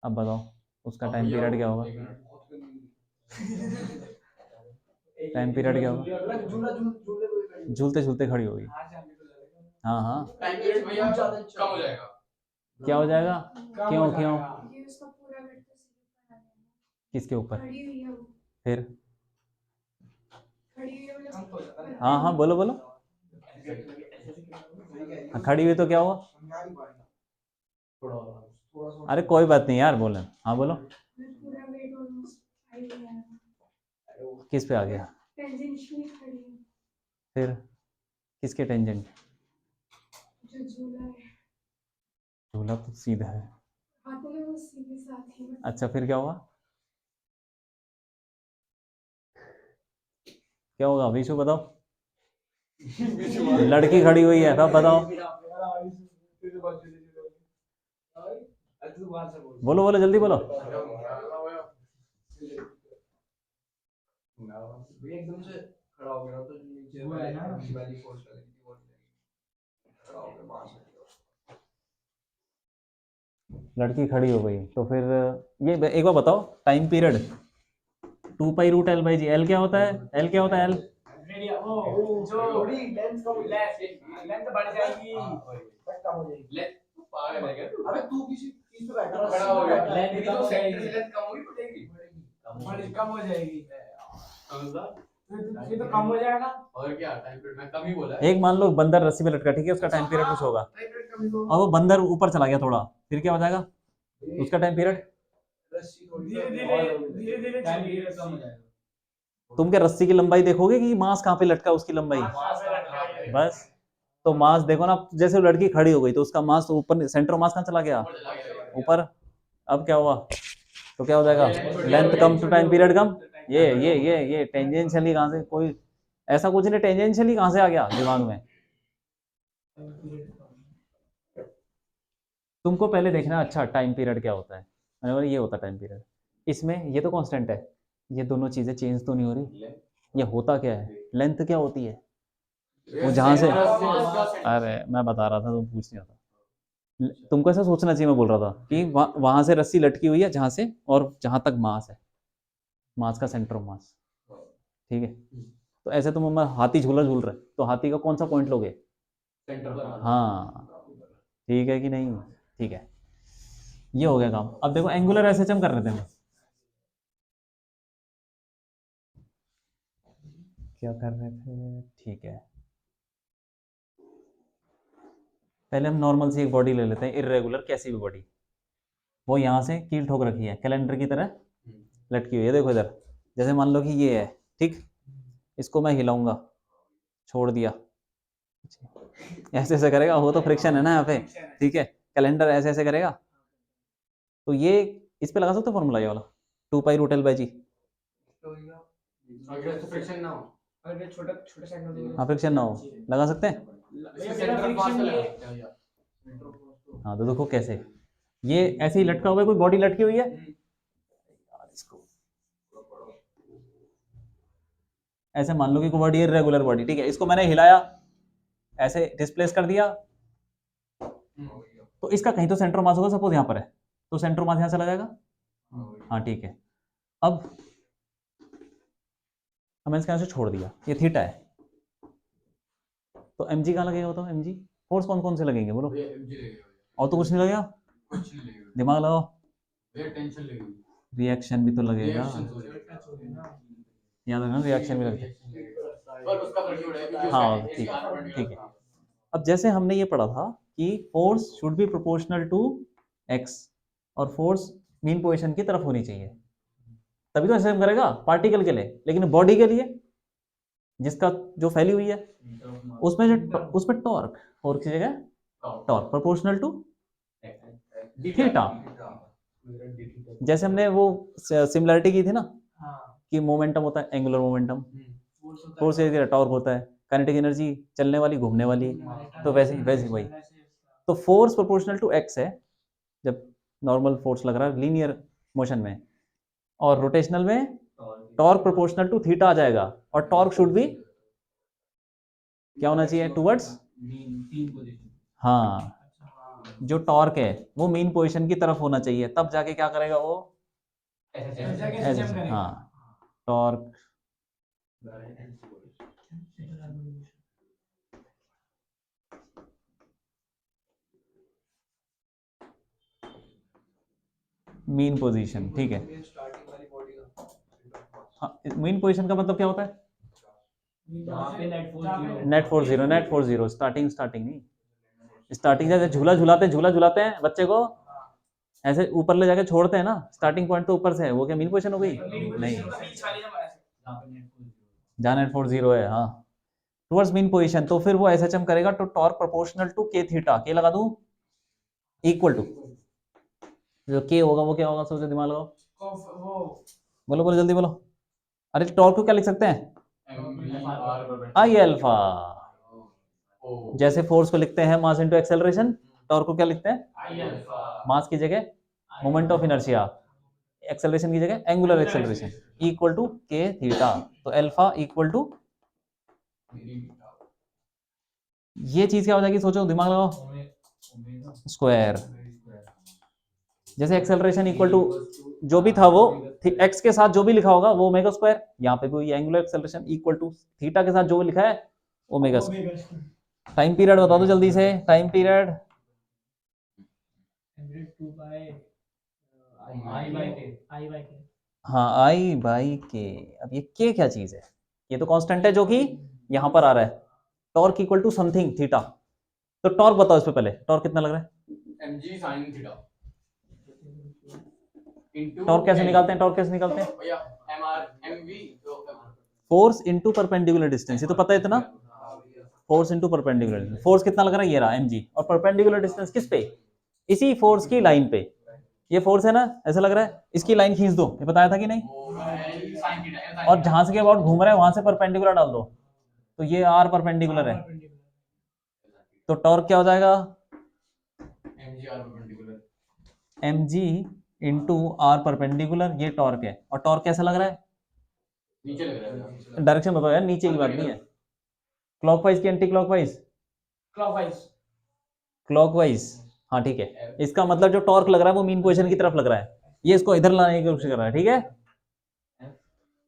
Speaker 2: अब बताओ उसका टाइम पीरियड क्या होगा? टाइम पीरियड क्या होगा? झूलते झूलते खड़ी हो गई। हाँ हाँ,
Speaker 3: टाइम पीरियड भैया कम हो जाएगा।
Speaker 2: क्या हो जाएगा? क्यों क्यों?
Speaker 5: ये उसका पूरा वेट तो सिर पर आ गया।
Speaker 2: किसके ऊपर?
Speaker 5: खड़ी हुई है वो,
Speaker 2: फिर?
Speaker 5: खड़ी हुई है मतलब।
Speaker 2: हाँ हाँ बोलो बोलो। हाँ, खड़ी हुई तो क्या हुआ? अरे कोई बात नहीं यार, बोलो। हाँ बोलो।
Speaker 5: पूरा वेट ऑलमोस्ट आई हुई है।
Speaker 2: किस पे आ गया?
Speaker 5: टेंजेंशियली खड़ी है।
Speaker 2: फिर किसके टेंजेंट?
Speaker 5: जो झूला है,
Speaker 2: झूला तो सीधा है।
Speaker 5: हाथों में वो सीधे साथ ही में।
Speaker 2: अच्छा फिर क्या हुआ? क्या होगा विशु बताओ? लड़की खड़ी हुई है, अब बताओ। बोलो बोलो जल्दी बोलो।
Speaker 4: एकदम से खड़ा हो गया तो नीचे वाली फोर्स लगेगी, वो नहीं लगेगी। खड़ा हो गया वहां से।
Speaker 2: लड़की खड़ी हो गई तो फिर ये एक बार बताओ, time period 2 pi root L by G. L क्या होता है? एल क्या होता है? एल
Speaker 1: वो जो लेंथ बढ़ जाएगी, कम हो जाएगी।
Speaker 3: लेंथ पागल है क्या तू?
Speaker 1: अबे तू किसी चीज पे बैठा
Speaker 3: खड़ा हो गया,
Speaker 1: लेंथ
Speaker 3: लेंथ
Speaker 1: कम
Speaker 3: तो
Speaker 1: हो
Speaker 3: सेंटर
Speaker 1: जाएगी,
Speaker 3: से लेंथ कम होगी, बढ़ेगी।
Speaker 1: कम हो जाएगी।
Speaker 3: समझदार।
Speaker 1: ये तो कम हो जाएगा।
Speaker 3: और क्या टाइम पीरियड मैं कम ही बोला है।
Speaker 2: एक मान लो बंदर रस्सी में लटका, ठीक है, उसका टाइम पीरियड कुछ होगा,
Speaker 3: टाइम पीरियड कम ही होगा।
Speaker 2: और वो बंदर ऊपर चला गया थोड़ा, फिर क्या हो जाएगा उसका टाइम पीरियड?
Speaker 1: धीरे धीरे टाइम पीरियड कम हो जाएगा।
Speaker 2: तुम क्या रस्सी की लंबाई देखोगे कि मास कहाँ पे लटका उसकी लंबाई? बस तो मास देखो ना, जैसे वो लड़की खड़ी हो गई तो उसका मास ऊपर, सेंटर मास कहाँ चला गया?
Speaker 3: ऊपर चला गया।
Speaker 2: ऊपर। अब क्या हुआ? तो क्या हो जाएगा? लेंथ कम तो टाइम पीरियड कम। ये टेंजेंशियली कहाँ से? कोई ऐसा कुछ नहीं, टेंजेंशियली कहाँ से आ गया दिमाग में? तुमको पहले देखना, अच्छा टाइम पीरियड क्या होता है। मैंने बोला ये होता है टाइम पीरियड। इसमें ये तो कांस्टेंट है, ये दोनों चीजें चेंज तो नहीं हो रही। ये होता क्या है? लेंथ क्या होती है? वो जहाँ से, अरे मैं बता रहा था, तुम पूछ नहीं होता। तुमको ऐसा सोचना चाहिए, मैं बोल रहा था कि वहां से रस्सी लटकी हुई है जहाँ से, और जहाँ तक मास है, मास का सेंटर ऑफ मास, ठीक है। तो ऐसे तुम हाथी झूला झूल रहे, तो हाथी का कौन सा पॉइंट लोगे?
Speaker 3: सेंटर पर।
Speaker 2: हाँ ठीक है कि नहीं? ठीक है, ये हो गया काम। अब देखो एंगुलर एसएचएम कर रहे थे हम, क्या कर रहे थे, ठीक है। पहले हम नॉर्मल सी एक बॉडी ले लेते हैं, इर्रेगुलर कैसी भी बॉडी, वो यहाँ से कील ठोक रखी है, कैलेंडर की तरह लटकी हुई है। देखो इधर, जैसे मान लो कि ये है, ठीक, इसको मैं हिलाऊंगा छोड़ दिया, ऐसे ऐसे करेगा, वो तो फ्रिक्शन है ना यहाँ पे, ठीक है। कैलेंडर ऐसे ऐसे करेगा, तो ये इस पे लगा सकते हो फॉर्मूला ये वाला 2π√L/g।
Speaker 3: अगर तो फ्रिक्शन ना हो,
Speaker 1: अगर छोटा छोटा सेगमेंट देंगे
Speaker 2: हाँ फ्रिक्शन ना हो, लगा सकते हैं।
Speaker 1: भैया
Speaker 3: सेंटर
Speaker 1: बिना
Speaker 3: ऑफ मास
Speaker 1: फ्रिक्शन
Speaker 3: लगा
Speaker 1: ये
Speaker 3: सकते हैं या सेंटर ऑफ मास तो
Speaker 2: हाँ तो देखो कैसे, ये ऐसे ही लटका हुआ है, कोई बॉडी लटकी हुई है यार, इसको ऐसे मान लो कि कोई बॉडी है, रेगुलर बॉडी, ठीक है। इसको मैंने हिलाया, ऐसे डिस्प्लेस कर दिया, तो इसका कहीं तो सेंटर मास होगा, सपोज यहाँ पर है, तो सेंटर मास यहाँ चला जाएगा। हाँ ठीक है। अब हमने इसका से छोड़ दिया, ये थीटा है, तो mg कहाँ लगेगा बताओ, mg फोर्स कौन कौन से लगेंगे बोलो,
Speaker 3: ये एमजी लगेगा,
Speaker 2: और तो कुछ नहीं लगेगा,
Speaker 3: कुछ नहीं लगेगा,
Speaker 2: दिमाग लगाओ,
Speaker 3: ये टेंशन लगेगी,
Speaker 2: रिएक्शन भी तो लगेगा,
Speaker 3: रिएक्शन हो जाएगा,
Speaker 1: टच हो गया ना
Speaker 2: याद रखना रिएक्शन भी लगता है।
Speaker 3: पर उसका फर्क नहीं पड़ेगा,
Speaker 2: हाँ ठीक है। अब जैसे हमने ये पढ़ा था कि force should be proportional to x, और फोर्स मीन पोजीशन की तरफ होनी चाहिए, तभी तो ऐसे हम करेगा पार्टिकल के लिए। लेकिन बॉडी के लिए जिसका जो फैली हुई है, उसमें जो उसमें टॉर्क, फोर्स की जगह टॉर्क प्रोपोर्शनल टू थीटा। जैसे हमने वो सिमिलरिटी की थी ना,
Speaker 1: हाँ
Speaker 2: कि मोमेंटम होता है एंगुलर मोमेंटम,
Speaker 1: फोर्स होता
Speaker 2: फोर्स एरिया टॉर्क होता है, काइनेटिक एनर्जी चलने वाली घूमने वाली, तो वैसे ही वही। तो फोर्स प्रोपोर्शनल टू x है जब नॉर्मल फोर्स लग रहा है लीनियर मोशन में, और रोटेशनल में टॉर्क प्रोपोर्शनल टू थीटा आ जाएगा, और टॉर्क शुड भी क्या होना चाहिए, टुवर्ड्स, हाँ जो टॉर्क है वो मीन पोजीशन की तरफ होना चाहिए, तब जाके क्या करेगा वो ऐसे, हाँ टॉर्क मीन पोजीशन, ठीक है।
Speaker 4: स्टार्टिंग वाली बॉडी का
Speaker 2: हाँ मीन पोजीशन का मतलब क्या होता है, नेट फोर्स जीरो, स्टार्टिंग नहीं, स्टार्टिंग जैसे झूला झूलाते हैं बच्चे को, ऐसे ऊपर ले जाके छोड़ते हैं ना, स्टार्टिंग पॉइंट तो ऊपर से है, वो क्या मीन पोजीशन हो गई, नहीं, जहाँ नेट फोर्स जीरो है, हाँ टुवर्ड्स मीन पोजीशन। तो फिर वो SHM करेगा तो torque proportional to k theta, के लगा दूं इक्वल टू, जो k होगा वो क्या होगा, सोचो दिमाग लगाओ, बोलो बोलो जल्दी बोलो। अरे टॉर्क को क्या लिख सकते हैं, आई अल्फा, जैसे फोर्स को लिखते हैं मास इनटू एक्सेलरेशन, टॉर्क को क्या लिखते हैं, मास की जगह मोमेंट ऑफ इनर्शिया, एक्सेलरेशन की जगह angular acceleration, equal to k theta. तो अल्फा इक्वल टू, ये चीज क्या हो जाएगी, सोचो दिमाग लगाओ, स्क्वायर। जैसे एक्सेलरेशन इक्वल टू जो भी था वो x के साथ जो भी लिखा होगा वो ओमेगा स्क्वायर, यहाँ पे भी angular acceleration equal to theta के साथ जो लिखा है ओमेगा स्क्वायर। टाइम पीरियड बता दो जल्दी से, टाइम पीरियड, हाँ आई बाई के। अब ये के क्या चीज है, ये तो कांस्टेंट है जो कि यहाँ पर आ रहा है, torque equal to something theta. तो टॉर्क बताओ इस पे पहले, टॉर्क कितना लग रहा है,
Speaker 3: mg sin थीटा
Speaker 2: टॉर्क कैसे निकालते हैं, टॉर्क कैसे निकालते हैं,
Speaker 3: भैया mr mv
Speaker 2: force into perpendicular distance, ये तो पता है इतना, फोर्स इनटू परपेंडिकुलर, फोर्स कितना लग रहा है, ये रहा mg, और परपेंडिकुलर डिस्टेंस किस पे, इसी फोर्स की लाइन पे, ये फोर्स है ना, ऐसा लग रहा है, इसकी लाइन खींच दो, ये बताया था कि नहीं,
Speaker 3: sin थीटा
Speaker 2: और जहां से के अबाउट घूम रहा है वहां से परपेंडिकुलर डाल दो, तो ये r परपेंडिकुलर है, तो टॉर्क क्या हो जाएगा,
Speaker 3: mg r perpendicular,
Speaker 2: mg into r perpendicular, ये टॉर्क है। और टॉर्क कैसा लग रहा है,
Speaker 3: नीचे लग रहा है,
Speaker 2: डायरेक्शन बताओ यार, नीचे की बात नहीं है, क्लॉकवाइज की एंटी क्लॉकवाइज, क्लॉकवाइज, हाँ ठीक है। इसका मतलब जो टॉर्क लग रहा है वो मीन पोजीशन की तरफ लग रहा है, ये इसको इधर लाने की कोशिश कर रहा है, ठीक है,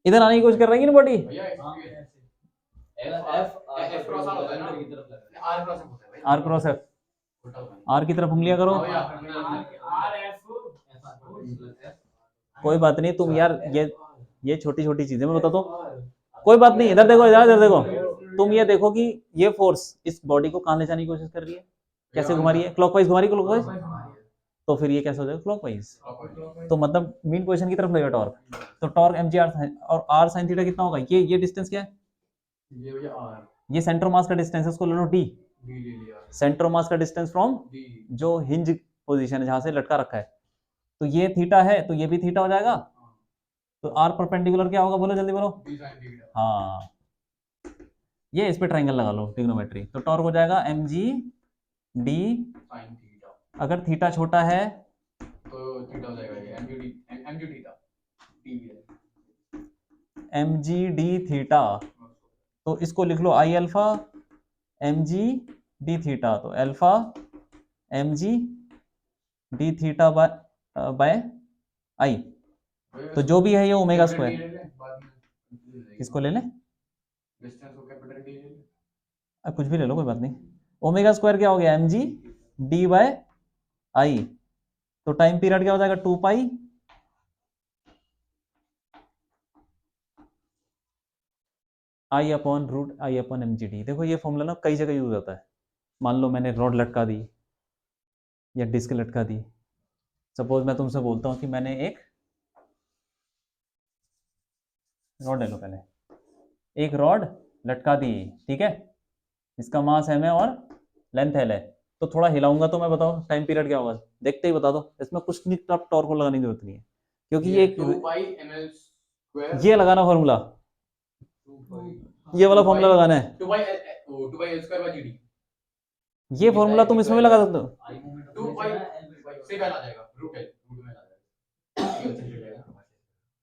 Speaker 2: इधर आने की कोशिश कर रही है ना बॉडी,
Speaker 3: भैया f क्रॉस r होता है ना, r क्रॉस f होता है भाई,
Speaker 2: r क्रॉस f, r की तरफ उंगलियां करो, कोई बात नहीं तुम यार, ये छोटी छोटी चीजें मैं बताता हूँ, कोई बात नहीं, इधर देखो, इधर देखो, तुम ये देखो कि ये फोर्स इस बॉडी को कहां ले जाने की कोशिश कर रही है, कैसे घुमा रही है, क्लॉकवाइज घुमा रही है, क्लॉकवाइज, तो फिर ये कैसे हो जाएगा, क्लॉकवाइज, तो मतलब मीन पोजीशन की तरफ लगेगा टॉर्क, तो टॉर्क mg r और r sin थीटा कितना होगा, ये डिस्टेंस क्या है,
Speaker 3: ये भैया r,
Speaker 2: ये सेंटर मास का डिस्टेंस है, उसको ले लो डी।
Speaker 3: डी ले लिया,
Speaker 2: सेंटर मास का डिस्टेंस फ्रॉम
Speaker 3: डी
Speaker 2: जो हिंज पोजीशन है जहां से लटका रखा है, तो ये थीटा है तो ये भी थीटा हो जाएगा। तो आर परपेंडिकुलर क्या होगा, बोलो जल्दी बोलो।
Speaker 3: डी साइन थीटा,
Speaker 2: हाँ, ये इस पे ट्रायंगल लगा लो ट्रिग्नोमेट्री, तो टॉर्क हो जाएगा एम जी डी।
Speaker 3: साइन थीटा,
Speaker 2: अगर थीटा छोटा है
Speaker 3: तो थीटा हो जाएगा ये एम जी थीटा, डी भी है,
Speaker 2: एम जी डी थीटा, तो इसको लिख लो I alpha m ji d theta, तो alpha m ji d theta by I, तो जो भी है ये ओमेगा स्क्वायर। किसको ले लें,
Speaker 3: डिस्टेंस को कैपिटल डी ले लें,
Speaker 2: अब कुछ भी ले लो कोई बात नहीं। ओमेगा स्क्वायर क्या हो गया, m ji d by I, तो टाइम पीरियड क्या हो जाएगा 2 pi I upon root I upon m ji d. देखो ये फॉर्मूला ना कई जगह यूज होता है। मान लो मैंने रॉड लटका दी या डिस्क लटका दी, सपोज मैं तुमसे बोलता हूं कि मैंने एक रॉड ले लो, पहले एक रॉड लटका दी, ठीक है, इसका मास एम है और लेंथ एल है, तो थोड़ा हिलाऊंगा तो मैं बताओ टाइम पीरियड क्या होगा, देखते ही बता दो, इसमें कुछ नहीं, टॉप टॉर्क को लगाने की जरूरत नहीं है, क्योंकि ये
Speaker 3: 2 पाई ml स्क्वायर,
Speaker 2: ये लगाना फॉर्मूला,
Speaker 3: 2 पाई,
Speaker 2: ये वाला फॉर्मूला लगाना है,
Speaker 3: 2 पाई L स्क्वायर बाय जीडी,
Speaker 2: ये फॉर्मूला तुम इसमें भी लगा सकते हो।
Speaker 3: 2 पाई से पहला आ जाएगा रूट में आ जाएगा, ये चल जाएगा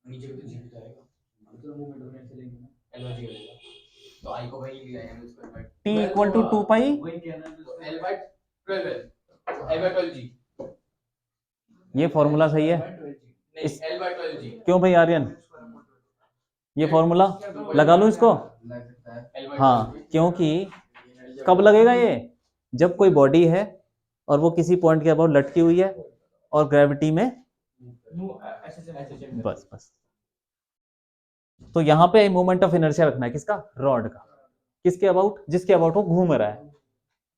Speaker 3: नीचे भी तो जीडी जाएगा, मतलब मूवमेंट में चलेंगे ना, एल बाय जी लगेगा, तो आई को भाई लिया ml square by
Speaker 2: T equal to 2 pi
Speaker 3: वही कहना है, L by 12 L by 12 G,
Speaker 2: ये फॉर्मूला सही है।
Speaker 3: नहीं एल बाय 12 जी,
Speaker 2: क्यों भाई आर्यन, ये फॉर्मूला लगा लो इसको।
Speaker 3: लग सकता है,
Speaker 2: हाँ, क्योंकि कब लगेगा ये, जब कोई बॉडी है और वो किसी पॉइंट के अबाउट लटकी हुई है और ग्रेविटी में, बस बस, तो यहाँ पे मोमेंट ऑफ इनर्शिया रखना है किसका, रॉड का, किसके अबाउट, जिसके अबाउट वो घूम रहा है,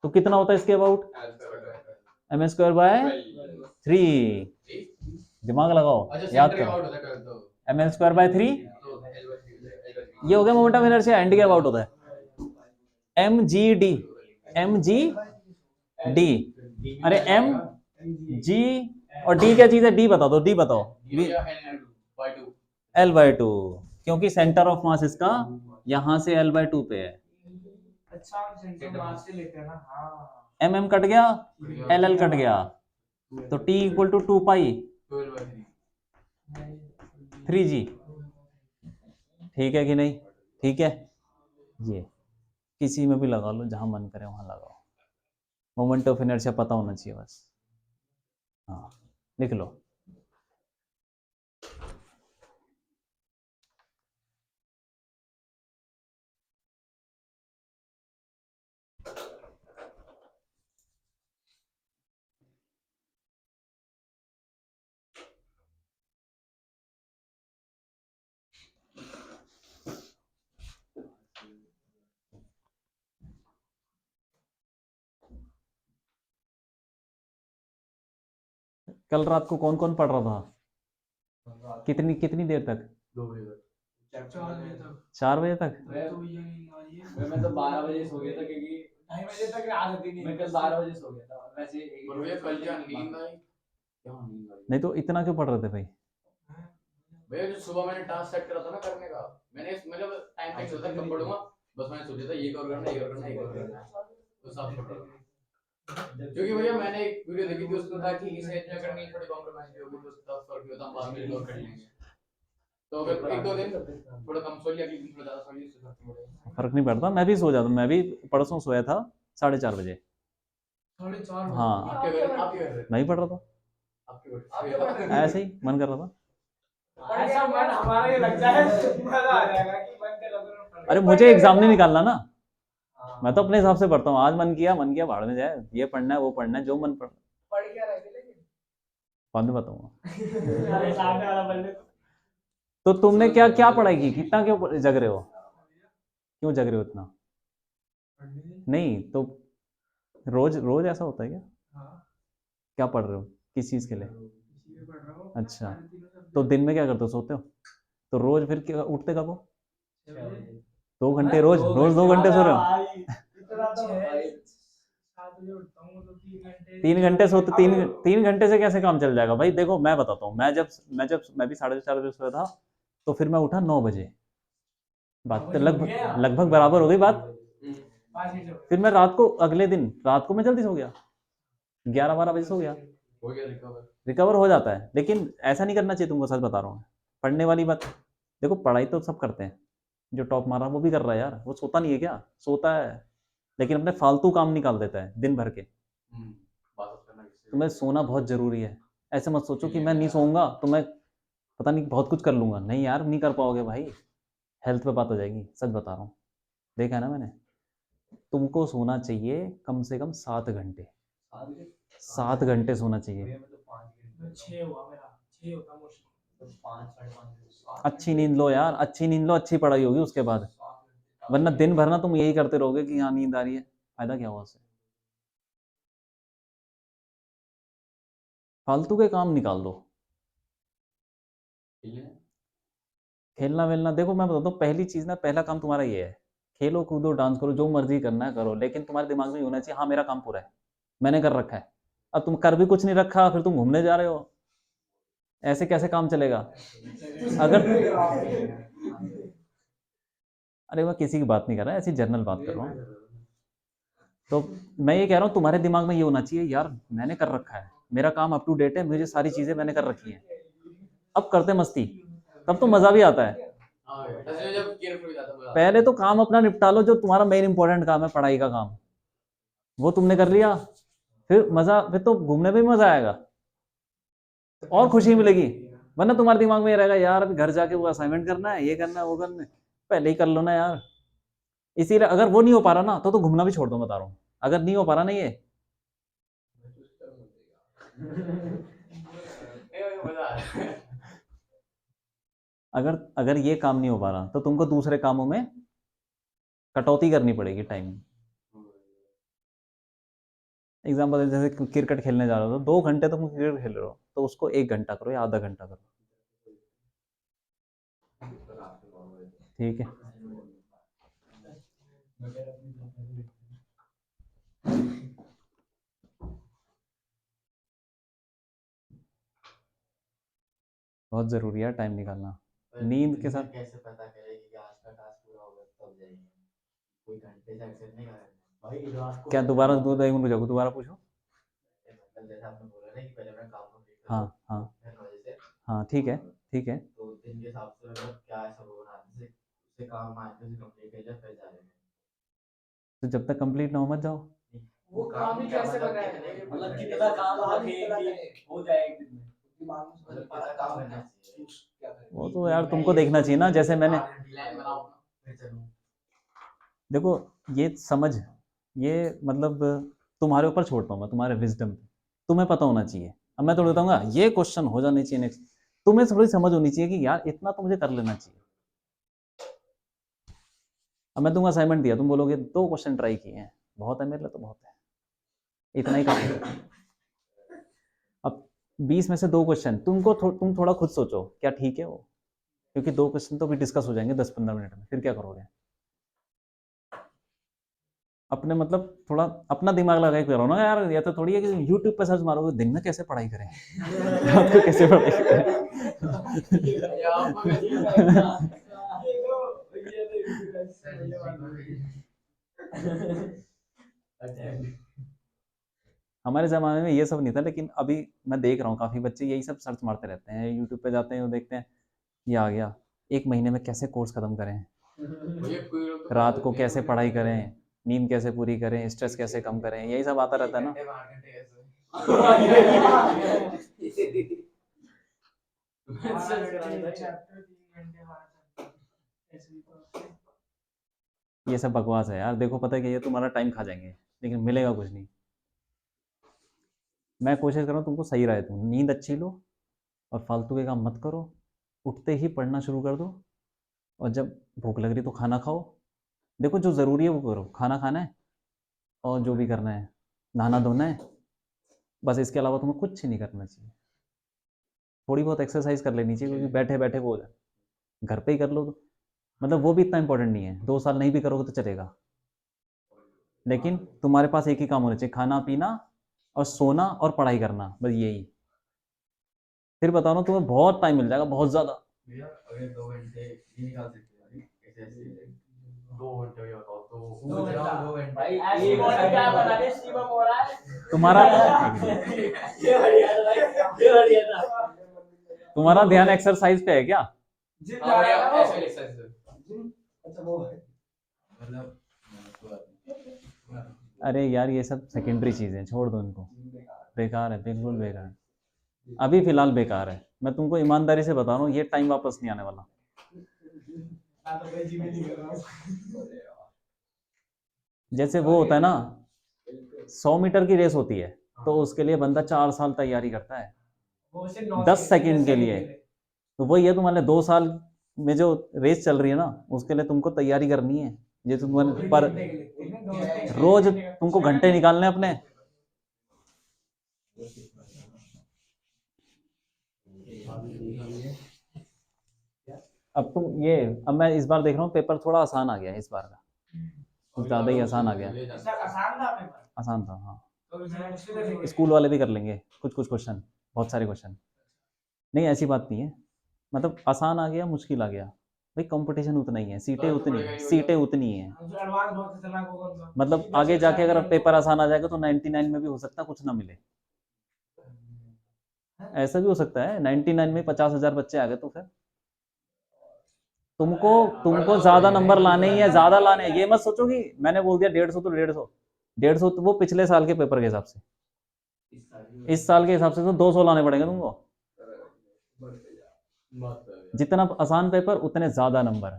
Speaker 2: तो कितना होता है इसके अबाउट, एम स्क्वायर बाय 3, दिमाग लगाओ याद करो, एम एल स्क्वायर बाय 3, ये हो गया मोमेंट ऑफ इनर्शिया, एंड के अबाउट होता है एम जी डी, एम जी डी, अरे एम जी और डी क्या चीज है, डी बता दो, डी बताओ, एल बाय 2, क्योंकि सेंटर ऑफ मास इसका यहां से एल बाय 2 पे है।
Speaker 1: अच्छा सेंटर मास से लेते हैं ना, हाँ
Speaker 2: एम एम कट गया, एल एल कट गया, तो टी इक्वल टू 2 पाई 3 जी, ठीक है कि नहीं, ठीक है, ये किसी में भी लगा लो, जहां मन करे वहां लगाओ, मोमेंट ऑफ इनर्शिया पता होना चाहिए बस। हाँ लिख लो, कल रात को कौन कौन पढ़ रहा था, कितनी कितनी देर तक,
Speaker 3: 2 बजे तक,
Speaker 2: 4 बजे तक,
Speaker 3: मैं तो 12 बजे सो गया था, क्योंकि
Speaker 1: 2:30 बजे तक आदत ही नहीं,
Speaker 3: मैं कल 12 बजे सो गया था, वैसे पर भैया कल क्या नींद आई, क्या नींद आई,
Speaker 2: नहीं तो इतना क्यों पढ़ रहे थे भाई,
Speaker 3: भैया जो सुबह मैंने टास्क सेट करा था ना करने का, मैंने मतलब टाइम फिक्स होता है कब पढ़ूंगा, बस मैंने सोचा था ये करना ये करना ये करना, तो सब पढ़ रहा था, क्योंकि भैया मैंने एक वीडियो देखी थी, उसमें था कि इस एज में करनी थोड़ी कॉम्प्रोमाइज भी होगी, तो उसका फर्क भी होता, हम बाद में इग्नोर कर लेंगे, तो अगर 1-2 दिन थोड़ा कम सो लिया, अगले दिन थोड़ा ज्यादा सो लिया, इससे फर्क नहीं पड़ेगा।
Speaker 2: फर्क नहीं पड़ता, मैं भी सो जाता, मैं भी परसों सोया था 4:30 बजे,
Speaker 1: 4:30
Speaker 2: हाँ
Speaker 3: आप क्या कर रहे थे,
Speaker 2: मैं ही पढ़ रहा था,
Speaker 3: आपके
Speaker 2: ऐसे ही मन कर रहा था।
Speaker 1: ऐसा मन हमारा ये लग जाए मजा आ जाएगा कि मन कर रहा था,
Speaker 2: अरे मुझे एग्जाम नहीं निकालना ना, मैं तो अपने हिसाब से पढ़ता हूँ, आज मन किया भाड़ में जाए, ये पढ़ना है वो पढ़ना है, जो मन पढ़,
Speaker 1: पढ़ क्या रहे थे लेकिन
Speaker 2: बाद में बताऊंगा।
Speaker 1: अरे सामने वाला बंदे
Speaker 2: तो तुमने क्या क्या पढ़ाई की, कितना क्यों जग रहे हो, क्यों जग रहे हो इतना, नहीं तो रोज रोज ऐसा होता है क्या, क्या पढ़ रहे हो, किस चीज के लिए, अच्छा, तो दिन में क्या करते हो, सोते हो, तो रोज फिर क्या उठते कब हो, 2 घंटे रोज 2 घंटे सो रहे हो?
Speaker 1: भाई, इतना तो 7 बजे उठता हूँ तो 3 घंटे
Speaker 2: 3 घंटे सोते, 3 घंटे से कैसे काम चल जाएगा भाई? देखो मैं बताता हूँ, मैं भी 4:30 बजे सोया था, तो फिर मैं उठा 9 बजे। बात तो लगभग लगभग बराबर हो गई बात।
Speaker 1: 5 घंटे
Speaker 2: फिर मैं रात को, अगले दिन रात को मैं जल्दी सो गया, 11-12 बजे सो गया।
Speaker 3: हो गया रिकवर।
Speaker 2: रिकवर हो जाता है, लेकिन ऐसा नहीं करना चाहिए तुमको, सच बता रहा हूँ। पढ़ने वाली बात, देखो पढ़ाई तो सब करते हैं, जो टॉप मार रहा है वो भी कर रहा है यार, वो सोता नहीं है क्या? सोता है, लेकिन अपने फालतू काम निकाल देता है दिन भर के।
Speaker 3: बात करना किससे?
Speaker 2: तुम्हें सोना बहुत जरूरी है। ऐसे मत सोचो कि मैं नहीं सोऊंगा तो मैं पता नहीं बहुत कुछ कर लूंगा। नहीं यार, नहीं कर पाओगे भाई, हेल्थ पे बात हो जाएगी, सच बता रहा हूँ। देखा है ना मैंने। तुमको सोना चाहिए कम से कम 7 घंटे, 7 घंटे सोना चाहिए।
Speaker 1: 6 हुआ मेरा, 6 होता मुश्किल।
Speaker 4: 5 5:30
Speaker 2: अच्छी नींद लो यार, अच्छी नींद लो, अच्छी पढ़ाई होगी उसके बाद। वरना दिन भर ना तुम यही करते रहोगे कि हाँ नींद आ रही है, फायदा क्या हुआ उससे? फालतू के काम निकाल दो। खेलना वेलना, देखो मैं बताता हूँ, पहली चीज ना, पहला काम तुम्हारा ये है, खेलो कूदो डांस करो, जो मर्जी करना है करो, लेकिन तुम्हारे दिमाग में ये होना चाहिए, हाँ मेरा काम पूरा है, मैंने कर रखा है। अब तुम कर भी कुछ नहीं रखा, फिर तुम घूमने जा रहे हो, ऐसे कैसे काम चलेगा? अगर अरे मैं किसी की बात नहीं कर रहा, ऐसी जनरल बात कर रहा हूँ। तो मैं ये कह रहा हूँ, तुम्हारे दिमाग में ये होना चाहिए, यार मैंने कर रखा है, मेरा काम अप टू डेट है, मुझे सारी चीजें मैंने कर रखी हैं। अब करते मस्ती, तब तो मजा भी आता है।
Speaker 3: जब केयरफुल हो जाता है।
Speaker 2: पहले तो काम अपना निपटा लो, जो तुम्हारा मेन इंपॉर्टेंट काम है, पढ़ाई का काम, वो तुमने कर लिया, फिर मजा, फिर तो घूमने में भी मजा आएगा और खुशी मिलेगी। वरना तुम्हारे दिमाग में ये रहेगा, यार अभी घर जाके वो असाइनमेंट करना है, ये करना है, वो करना है, पहले ही कर लो ना यार। इसीलिए अगर वो नहीं हो पा रहा ना, तो घूमना भी छोड़ दो, बता रहा हूँ। अगर नहीं हो पा रहा ना ये,
Speaker 3: मजा आ रहा है।
Speaker 2: अगर अगर ये काम नहीं हो पा रहा, तो तुमको दूसरे कामों में कटौती करनी पड़ेगी टाइम। एग्जाम्पल जैसे क्रिकेट खेलने जा रहे हो, तो 2 घंटे तुम क्रिकेट खेल रहे हो, तो उसको 1 घंटा करो या आधा घंटा करो, ठीक है? बहुत जरूरी है टाइम निकालना नींद के साथ।
Speaker 3: कैसे पता करेगी कि आज का टास्क पूरा होगा तब जाएंगे? कोई घंटे से एक्सेस नहीं करेगा भाई रात को।
Speaker 2: क्या दोबारा 2 मिनट रुको, दोबारा पूछो।
Speaker 3: मतलब जैसे आपने बोला ना कि पहले मैं काम कंप्लीट कर
Speaker 2: हाँ
Speaker 3: लूं
Speaker 2: हाँ
Speaker 3: 9 बजे से,
Speaker 2: हाँ, ठीक है ठीक है।
Speaker 3: तो दिन के हिसाब से मतलब क्या ऐसा वो बना जैसे उससे काम आए उसे कंप्लीट कर लिया फिर जा रहे हैं।
Speaker 2: तो जब तक कंप्लीट ना हो मत जाओ।
Speaker 1: वो काम ही कैसे
Speaker 3: मतलब
Speaker 1: बनाए?
Speaker 3: कितने-
Speaker 1: मतलब
Speaker 3: कितने
Speaker 1: कितना
Speaker 3: काम
Speaker 1: काम
Speaker 3: रखे
Speaker 1: रखे
Speaker 3: कि
Speaker 1: हो जाए एक दिन में, दिमाग में
Speaker 3: मतलब कितना काम करना चाहिए?
Speaker 2: वो तो यार तुमको देखना चाहिए ना, जैसे मैंने,
Speaker 3: प्लान बनाओ अपना फिर चलूं।
Speaker 2: देखो ये समझ, ये मतलब तुम्हारे ऊपर छोड़ता हूँ मैं, तुम्हारे विजडम पे, तुम्हें पता होना चाहिए। अब मैं थोड़ा बताऊंगा ये क्वेश्चन हो जाना चाहिए नेक्स्ट, तुम्हें थोड़ी समझ होनी चाहिए कि यार इतना तो मुझे कर लेना चाहिए। अब मैं तुमको असाइनमेंट दिया, तुम बोलोगे 2 क्वेश्चन ट्राई किए हैं, बहुत है मेरे लिए, तो बहुत है, इतना ही काफी है। अब 20 में से 2 क्वेश्चन तुम थोड़ा खुद सोचो, क्या ठीक है वो? क्योंकि 2 क्वेश्चन तो भी डिस्कस हो जाएंगे 10-15 मिनट में, फिर क्या करोगे? अपने मतलब थोड़ा अपना दिमाग लगा के करो ना यार, या तो थोड़ी है कि यूट्यूब पे सर्च मारोगे दिन में कैसे पढ़ाई करें, रात को कैसे पढ़ाई करें।
Speaker 3: ये आपको भी ठीक है।
Speaker 2: हमारे ज़माने में ये सब नहीं था, लेकिन अभी मैं देख रहा हूँ काफ़ी बच्चे यही सब सर्च मारते रहते हैं, यूट्यूब पे जाते हैं, वो देखते हैं ये आ गया, 1 महीने में कैसे कोर्स खत्म करें,
Speaker 3: भैया कोई लोग तो
Speaker 2: रात को कैसे पढ़ाई करें, नींद कैसे पूरी करें, स्ट्रेस कैसे कम करें, यही सब आता रहता है ना। ये सब बकवास है यार, देखो पता है कि ये तुम्हारा टाइम खा जाएंगे, लेकिन मिलेगा कुछ नहीं। मैं कोशिश कर रहा हूँ तुमको सही राय दूँ, नींद अच्छी लो और फालतू के काम मत करो, उठते ही पढ़ना शुरू कर दो, और जब भूख लग रही तो खाना खाओ। देखो जो ज़रूरी है वो करो, खाना खाना है और जो भी करना है, नहाना धोना है, बस इसके अलावा तुम्हें कुछ नहीं करना चाहिए। थोड़ी बहुत एक्सरसाइज कर लेनी चाहिए, क्योंकि बैठे बैठे वो हो जाए, घर पे ही कर लो तो मतलब वो भी इतना इंपॉर्टेंट नहीं है, 2 साल नहीं भी करोगे तो चलेगा, लेकिन तुम्हारे पास एक ही काम होना चाहिए, खाना पीना और सोना और पढ़ाई करना, बस यही। फिर बताओ ना, तुम्हें बहुत टाइम मिल जाएगा, बहुत ज़्यादा।
Speaker 3: भैया अगर 2 घंटे नहीं निकाल सकते यार, ऐसे ऐसे 2 घंटे भैया बताओ तो
Speaker 4: 2 घंटा 2 घंटा
Speaker 1: भाई ऐसी बॉडी क्या बना दे, शिवम हो रहा है।
Speaker 2: तुम्हारा
Speaker 1: ये बढ़िया था भाई, ये बढ़िया था।
Speaker 2: तुम्हारा ध्यान एक्सरसाइज पे है क्या?
Speaker 1: जिम
Speaker 3: हाँ
Speaker 1: जा
Speaker 3: भैया
Speaker 1: रहा है
Speaker 3: ऐसे
Speaker 1: वो।
Speaker 3: एक्सरसाइज
Speaker 1: अच्छा वो है।
Speaker 3: मतलब
Speaker 2: अरे यार ये सब सेकेंडरी चीज़ें, छोड़ दो इनको, बेकार है, बिल्कुल बेकार है, अभी फिलहाल बेकार है। मैं तुमको ईमानदारी से बता रहा हूँ, ये टाइम वापस नहीं आने वाला।
Speaker 1: मैं तो कोई जिम ही नहीं कर रहा हूँ।
Speaker 2: जैसे वो होता है ना, 100 मीटर की रेस होती है, तो उसके लिए बंदा 4 साल तैयारी करता है,
Speaker 1: वो सिर्फ 9
Speaker 2: 10 सेकंड के लिए। तो वही है, तुम्हारे 2 साल में जो रेस चल रही है ना, उसके लिए तुमको तैयारी करनी है। ये तो तुम्हारे पर रोज तुमको घंटे निकालने हैं अपने। अब मैं इस बार देख रहा हूँ पेपर थोड़ा आसान आ गया है इस बार का, कुछ ज़्यादा ही आसान आ गया।
Speaker 1: सर आसान था पेपर।
Speaker 2: आसान था, हाँ।
Speaker 1: तो इसमें मुश्किल है।
Speaker 2: स्कूल वाले भी कर लेंगे कुछ कुछ क्वेश्चन, बहुत सारे क्वेश्चन। नहीं ऐसी बात नहीं है, मतलब आसान आ गया मुश्किल आ गया, भाई कंपटीशन उतना ही है, सीटें उतनी है।
Speaker 1: जो एडवांस बहुत खतरनाक होगा उनका।
Speaker 2: मतलब आगे जाके अगर पेपर आसान आ जाएगा तो 99 में भी हो सकता है कुछ ना मिले, ऐसा भी हो सकता है। 99 में 50,000 बच्चे आ गए तो फिर तुमको तुमको ज्यादा नंबर लाने ही है, ज्यादा लाने हैं। ये मत सोचो कि मैंने बोल दिया 150 तो 150 तो वो पिछले साल के पेपर के हिसाब से, इस साल के हिसाब से तो 200 लाने पड़ेंगे तुमको। जितना आसान पेपर उतने ज्यादा नंबर।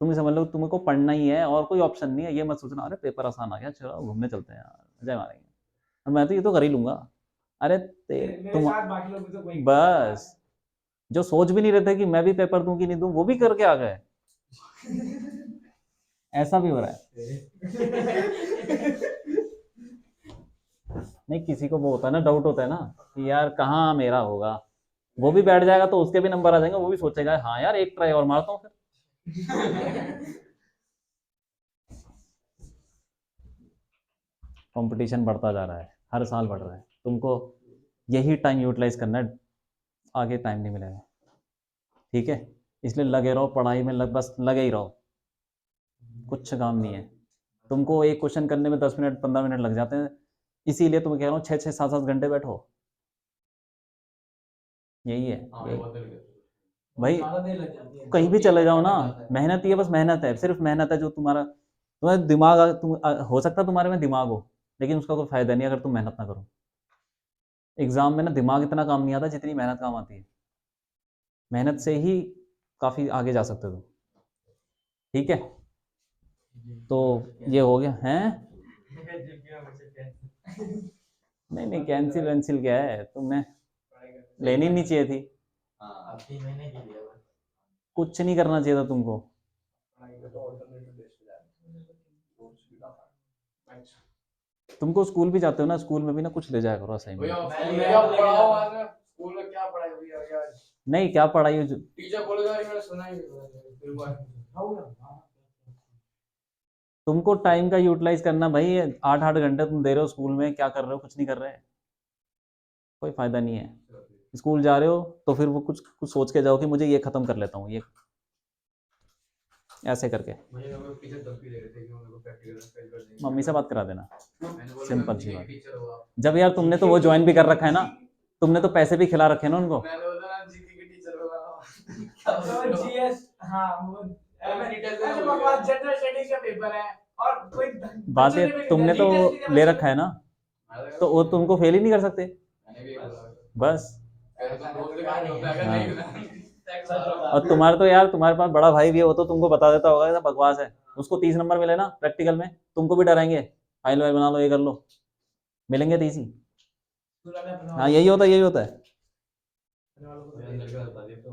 Speaker 2: तुम समझ लो तुमको पढ़ना ही है और कोई ऑप्शन नहीं है। ये मत सोचना अरे पेपर आसान आ गया चलो घूमने चलते हैं यार, मजा मारेंगे, और मैं तो ये तो कर ही लूंगा। अरे
Speaker 1: मेरे
Speaker 2: तुम
Speaker 1: साथ बाकी लोग भी तो वही
Speaker 2: बस जो सोच भी नहीं रहे थे कि मैं भी पेपर दूं कि नहीं दूं, वो भी करके आ गए। ऐसा भी हो रहा है। नहीं किसी को वो होता है ना, डाउट होता है ना कि यार कहाँ मेरा होगा, वो भी बैठ जाएगा तो उसके भी नंबर आ जाएंगे, वो भी सोचेगा हाँ यार एक ट्राई और मारता हूँ फिर। कंपटीशन बढ़ता जा रहा है, हर साल बढ़ रहा है, तुमको यही टाइम यूटिलाइज करना है, आगे टाइम नहीं मिलेगा, ठीक है? इसलिए लगे रहो पढ़ाई में, बस लगे ही रहो, कुछ काम नहीं है। तुमको एक क्वेश्चन करने में 10 मिनट 15 मिनट लग जाते हैं, इसीलिए तुम्हें कह रहा हूँ 6-6 7-7 घंटे बैठो, यही है भाई। कहीं भी चले जाओ ना, मेहनत ही है, बस मेहनत है, सिर्फ मेहनत है। जो तुम्हारा दिमाग हो सकता है तुम्हारे में दिमाग हो, लेकिन उसका कोई फायदा नहीं अगर तुम मेहनत ना करो। एग्जाम में ना दिमाग इतना काम नहीं आता जितनी मेहनत काम आती है। मेहनत से ही काफ़ी आगे जा सकते हो तुम, ठीक है? तो ये हो गया है। नहीं नहीं कैंसिल वैंसिल क्या है, तुमने लेनी नहीं चाहिए थी, कुछ नहीं करना चाहिए था तुमको। तुमको स्कूल भी जाते हो ना, स्कूल में भी ना कुछ ले जाया करो असाइनमेंट।
Speaker 3: भैया पढ़ाओ आज में स्कूल में क्या पढ़ाई हुई है यार?
Speaker 2: नहीं क्या पढ़ाई
Speaker 3: टीचर बोलेगा मैंने सुना ही नहीं।
Speaker 2: तुमको टाइम का यूटिलाइज करना भाई। 8-8 घंटे तुम दे रहे हो स्कूल में, क्या कर रहे हो? कुछ नहीं कर रहे, कोई फायदा नहीं है। स्कूल जा रहे हो तो फिर वो कुछ कुछ सोच के जाओ कि मुझे ये खत्म कर लेता हूँ, ये ऐसे करके। मम्मी से बात करा देना, सिंपल सी बात। जब यार तुमने तो वो ज्वाइन भी कर रखा है ना, तुमने तो पैसे भी खिला रखे हैं ना उनको।
Speaker 1: जीएस हाँ वो बकवास जनरल स्टडीज का पेपर है और कोई
Speaker 2: बात है तुमने तो ले रखा है ना, तो वो तुमको फेल ही नहीं कर सकते बस। और तुम्हारे तो यार तुम्हारे पास बड़ा भाई भी है, वो तो तुमको बता देता होगा बकवास है। उसको 30 नंबर मिले ना प्रैक्टिकल में, तुमको भी डराएंगे, फाइल वाइल बना लो, ये कर लो, मिलेंगे 30 ही। हाँ यही होता है, यही होता है।